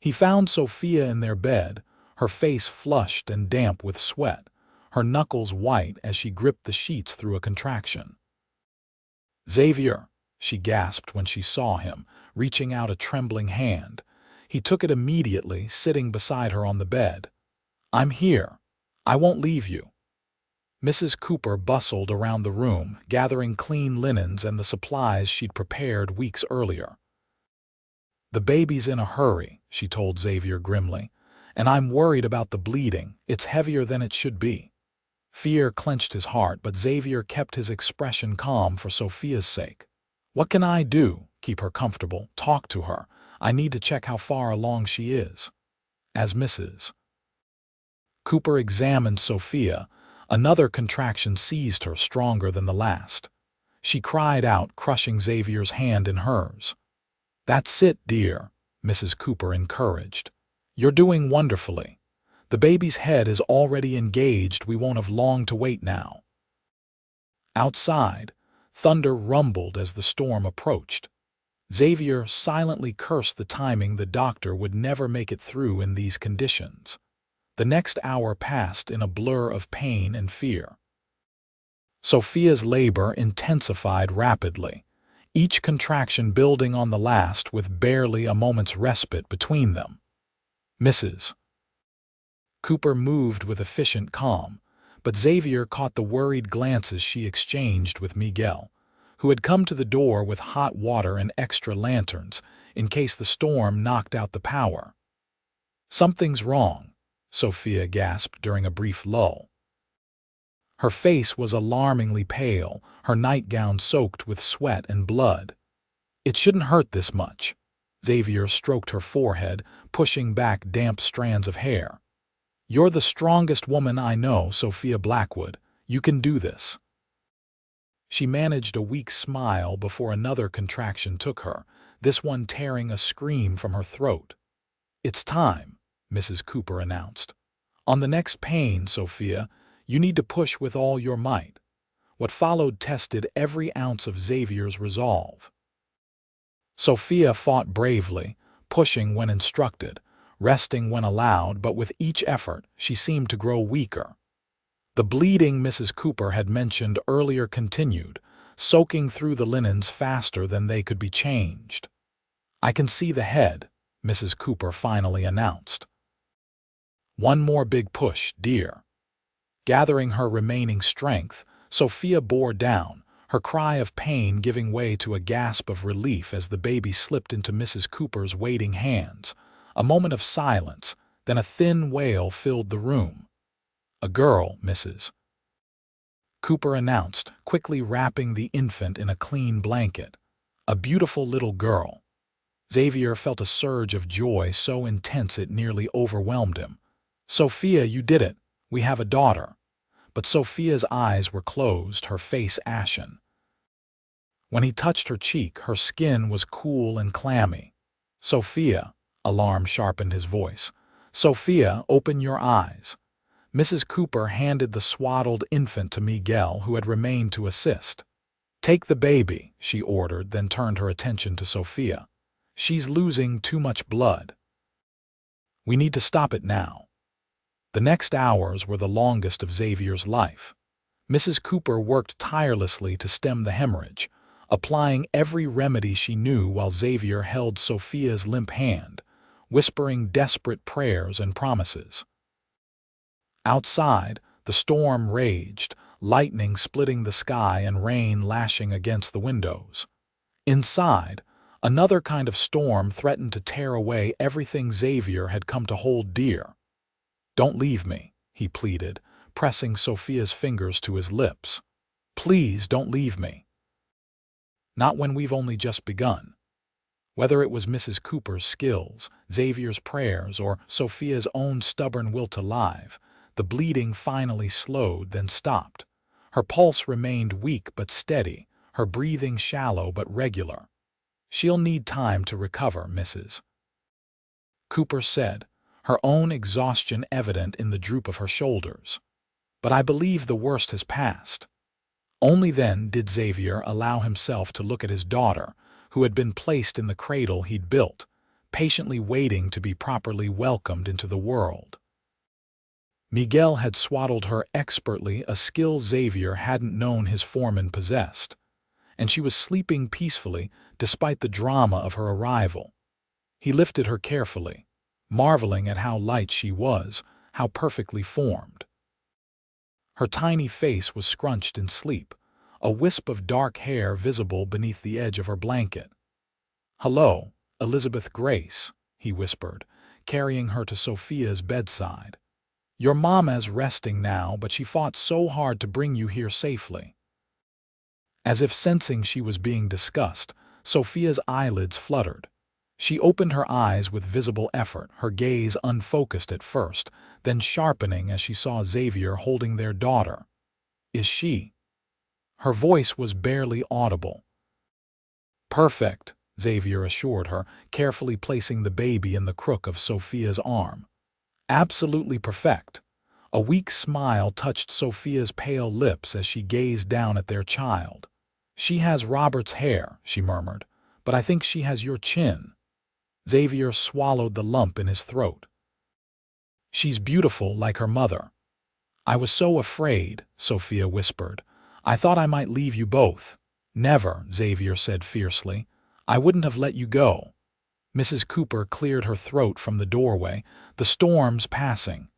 He found Sophia in their bed, her face flushed and damp with sweat, her knuckles white as she gripped the sheets through a contraction. "Xavier," she gasped when she saw him, reaching out a trembling hand. He took it immediately, sitting beside her on the bed. "I'm here. I won't leave you." Mrs. Cooper bustled around the room, gathering clean linens and the supplies she'd prepared weeks earlier. "The baby's in a hurry," she told Xavier grimly, "and I'm worried about the bleeding. It's heavier than it should be." Fear clenched his heart, but Xavier kept his expression calm for Sophia's sake. "What can I do? Keep her comfortable, talk to her. I need to check how far along she is." As Mrs. Cooper examined Sophia, another contraction seized her stronger than the last. She cried out, crushing Xavier's hand in hers. "That's it, dear," Mrs. Cooper encouraged. "You're doing wonderfully. The baby's head is already engaged. We won't have long to wait now." Outside, thunder rumbled as the storm approached. Xavier silently cursed the timing the doctor would never make it through in these conditions. The next hour passed in a blur of pain and fear. Sophia's labor intensified rapidly, each contraction building on the last with barely a moment's respite between them. Mrs. Cooper moved with efficient calm, but Xavier caught the worried glances she exchanged with Miguel, who had come to the door with hot water and extra lanterns in case the storm knocked out the power. "Something's wrong," Sophia gasped during a brief lull. Her face was alarmingly pale, her nightgown soaked with sweat and blood. "It shouldn't hurt this much." Xavier stroked her forehead, pushing back damp strands of hair. "You're the strongest woman I know, Sophia Blackwood. You can do this." She managed a weak smile before another contraction took her, this one tearing a scream from her throat. "It's time," Mrs. Cooper announced. "On the next pain, Sophia, you need to push with all your might." What followed tested every ounce of Xavier's resolve. Sophia fought bravely, pushing when instructed, resting when allowed, but with each effort she seemed to grow weaker. The bleeding Mrs. Cooper had mentioned earlier continued, soaking through the linens faster than they could be changed. "I can see the head," Mrs. Cooper finally announced. "One more big push, dear." Gathering her remaining strength, Sophia bore down, her cry of pain giving way to a gasp of relief as the baby slipped into Mrs. Cooper's waiting hands. A moment of silence, then a thin wail filled the room. "A girl, Mrs. Cooper announced, quickly wrapping the infant in a clean blanket. "A beautiful little girl." Xavier felt a surge of joy so intense it nearly overwhelmed him. "Sophia, you did it. We have a daughter." But Sophia's eyes were closed, her face ashen. When he touched her cheek, her skin was cool and clammy. "Sophia," alarm sharpened his voice. "Sophia, open your eyes." Mrs. Cooper handed the swaddled infant to Miguel, who had remained to assist. "Take the baby," she ordered, then turned her attention to Sophia. "She's losing too much blood. We need to stop it now." The next hours were the longest of Xavier's life. Mrs. Cooper worked tirelessly to stem the hemorrhage, applying every remedy she knew while Xavier held Sophia's limp hand, whispering desperate prayers and promises. Outside, the storm raged, lightning splitting the sky and rain lashing against the windows. Inside, another kind of storm threatened to tear away everything Xavier had come to hold dear. "Don't leave me," he pleaded, pressing Sophia's fingers to his lips. "Please don't leave me." "Not when we've only just begun." Whether it was Mrs. Cooper's skills, Xavier's prayers, or Sophia's own stubborn will to live, the bleeding finally slowed, then stopped. Her pulse remained weak but steady, her breathing shallow but regular. "She'll need time to recover, Mrs. Cooper said, her own exhaustion evident in the droop of her shoulders. "But I believe the worst has passed." Only then did Xavier allow himself to look at his daughter, who had been placed in the cradle he'd built, patiently waiting to be properly welcomed into the world. Miguel had swaddled her expertly, a skill Xavier hadn't known his foreman possessed, and she was sleeping peacefully despite the drama of her arrival. He lifted her carefully, marveling at how light she was, how perfectly formed. Her tiny face was scrunched in sleep, a wisp of dark hair visible beneath the edge of her blanket. "Hello, Elizabeth Grace," he whispered, carrying her to Sophia's bedside. "Your mama's resting now, but she fought so hard to bring you here safely." As if sensing she was being discussed, Sophia's eyelids fluttered. She opened her eyes with visible effort, her gaze unfocused at first, then sharpening as she saw Xavier holding their daughter. "Is she?" Her voice was barely audible. "Perfect," Xavier assured her, carefully placing the baby in the crook of Sophia's arm. "Absolutely perfect." A weak smile touched Sophia's pale lips as she gazed down at their child. "She has Robert's hair," she murmured, but I think she has your chin." Xavier swallowed the lump in his throat. "She's beautiful like her mother." "I was so afraid," Sophia whispered. "I thought I might leave you both." "Never," Xavier said fiercely. "I wouldn't have let you go." Mrs. Cooper cleared her throat from the doorway. "The storm's passing.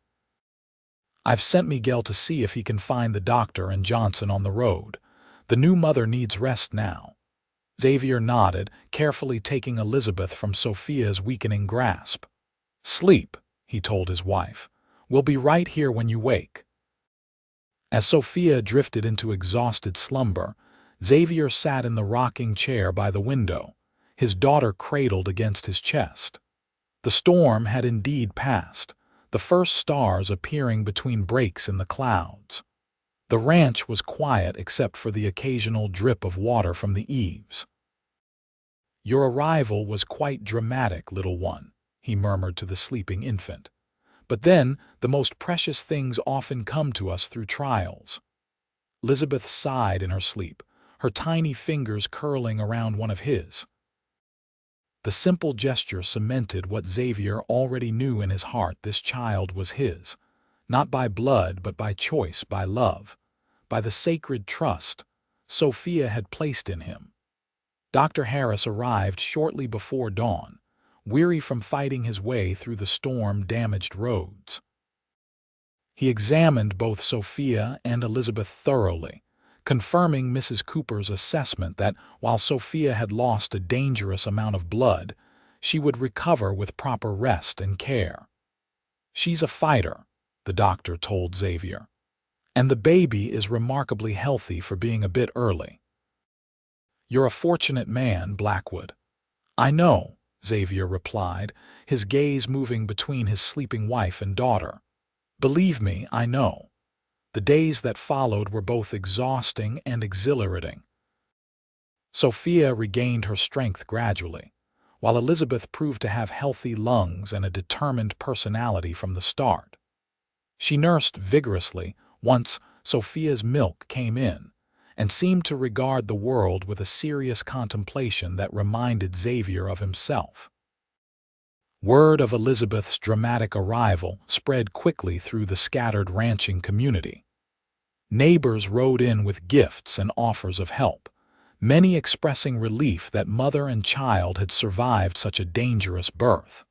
I've sent Miguel to see if he can find the doctor and Johnson on the road. The new mother needs rest now." Xavier nodded, carefully taking Elizabeth from Sophia's weakening grasp. "Sleep," he told his wife. "We'll be right here when you wake." As Sophia drifted into exhausted slumber, Xavier sat in the rocking chair by the window, his daughter cradled against his chest. The storm had indeed passed, the first stars appearing between breaks in the clouds. The ranch was quiet except for the occasional drip of water from the eaves. "Your arrival was quite dramatic, little one," he murmured to the sleeping infant. "But then, the most precious things often come to us through trials." Elizabeth sighed in her sleep, her tiny fingers curling around one of his. The simple gesture cemented what Xavier already knew in his heart: this child was his, not by blood but by choice, by love, by the sacred trust Sophia had placed in him. Dr. Harris arrived shortly before dawn, weary from fighting his way through the storm-damaged roads. He examined both Sophia and Elizabeth thoroughly, confirming Mrs. Cooper's assessment that while Sophia had lost a dangerous amount of blood, she would recover with proper rest and care. "She's a fighter," the doctor told Xavier, "and the baby is remarkably healthy for being a bit early." "You're a fortunate man, Blackwood." "I know," Xavier replied, his gaze moving between his sleeping wife and daughter. "Believe me, I know." The days that followed were both exhausting and exhilarating. Sophia regained her strength gradually, while Elizabeth proved to have healthy lungs and a determined personality from the start. She nursed vigorously once Sophia's milk came in, and seemed to regard the world with a serious contemplation that reminded Xavier of himself. Word of Elizabeth's dramatic arrival spread quickly through the scattered ranching community. Neighbors rode in with gifts and offers of help, many expressing relief that mother and child had survived such a dangerous birth.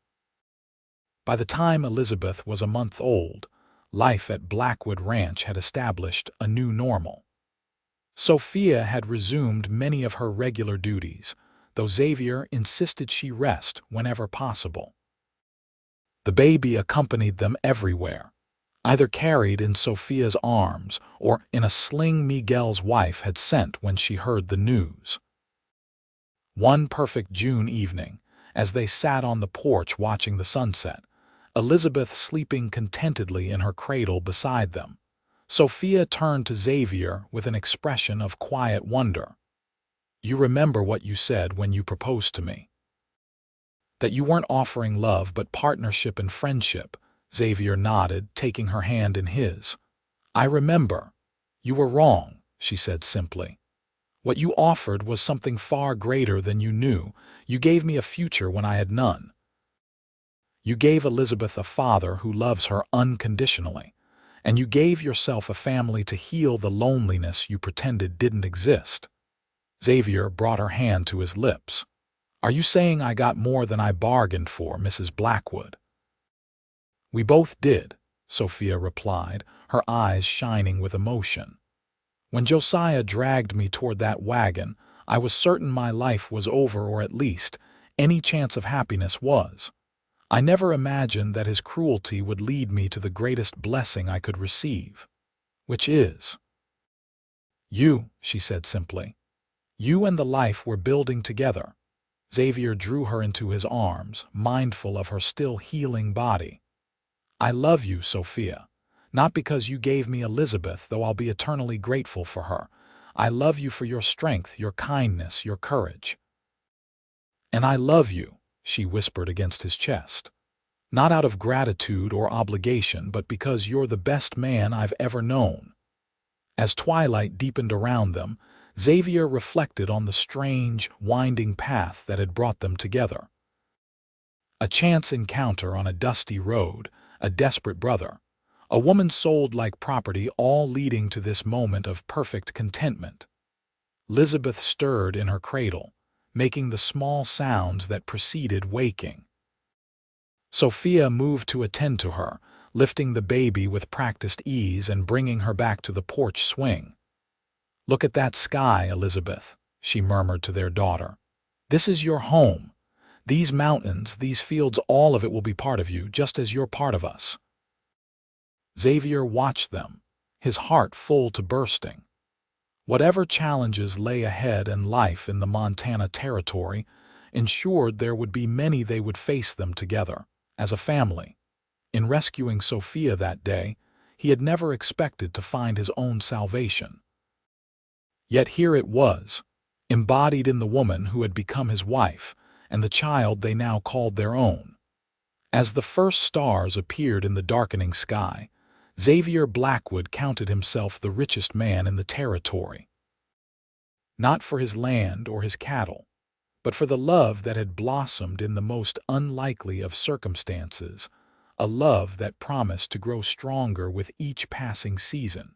By the time Elizabeth was a month old, life at Blackwood Ranch had established a new normal. Sophia had resumed many of her regular duties, though Xavier insisted she rest whenever possible. The baby accompanied them everywhere, either carried in Sophia's arms or in a sling Miguel's wife had sent when she heard the news. One perfect June evening, as they sat on the porch watching the sunset, Elizabeth sleeping contentedly in her cradle beside them, Sophia turned to Xavier with an expression of quiet wonder. "You remember what you said when you proposed to me? That you weren't offering love but partnership and friendship." Xavier nodded, taking her hand in his. "I remember." "You were wrong," she said simply. "What you offered was something far greater than you knew. You gave me a future when I had none. You gave Elizabeth a father who loves her unconditionally, and you gave yourself a family to heal the loneliness you pretended didn't exist." Xavier brought her hand to his lips. "Are you saying I got more than I bargained for, Mrs. Blackwood?" "We both did," Sophia replied, her eyes shining with emotion. "When Josiah dragged me toward that wagon, I was certain my life was over, or at least any chance of happiness was. I never imagined that his cruelty would lead me to the greatest blessing I could receive, which is you," she said simply. "You and the life we're building together." Xavier drew her into his arms, mindful of her still healing body. "I love you, Sophia, not because you gave me Elizabeth, though I'll be eternally grateful for her. I love you for your strength, your kindness, your courage. And I love you," she whispered against his chest, "not out of gratitude or obligation, but because you're the best man I've ever known." As twilight deepened around them, Xavier reflected on the strange, winding path that had brought them together. A chance encounter on a dusty road, a desperate brother, a woman sold like property, all leading to this moment of perfect contentment. Elizabeth stirred in her cradle, making the small sounds that preceded waking. Sophia moved to attend to her, lifting the baby with practiced ease and bringing her back to the porch swing. "Look at that sky, Elizabeth," she murmured to their daughter. "This is your home. These mountains, these fields, all of it will be part of you, just as you're part of us." Xavier watched them, his heart full to bursting. Whatever challenges lay ahead in life in the Montana Territory, ensured there would be many, they would face them together, as a family. In rescuing Sophia that day, he had never expected to find his own salvation. Yet here it was, embodied in the woman who had become his wife, and the child they now called their own. As the first stars appeared in the darkening sky, Xavier Blackwood counted himself the richest man in the territory. Not for his land or his cattle, but for the love that had blossomed in the most unlikely of circumstances, a love that promised to grow stronger with each passing season.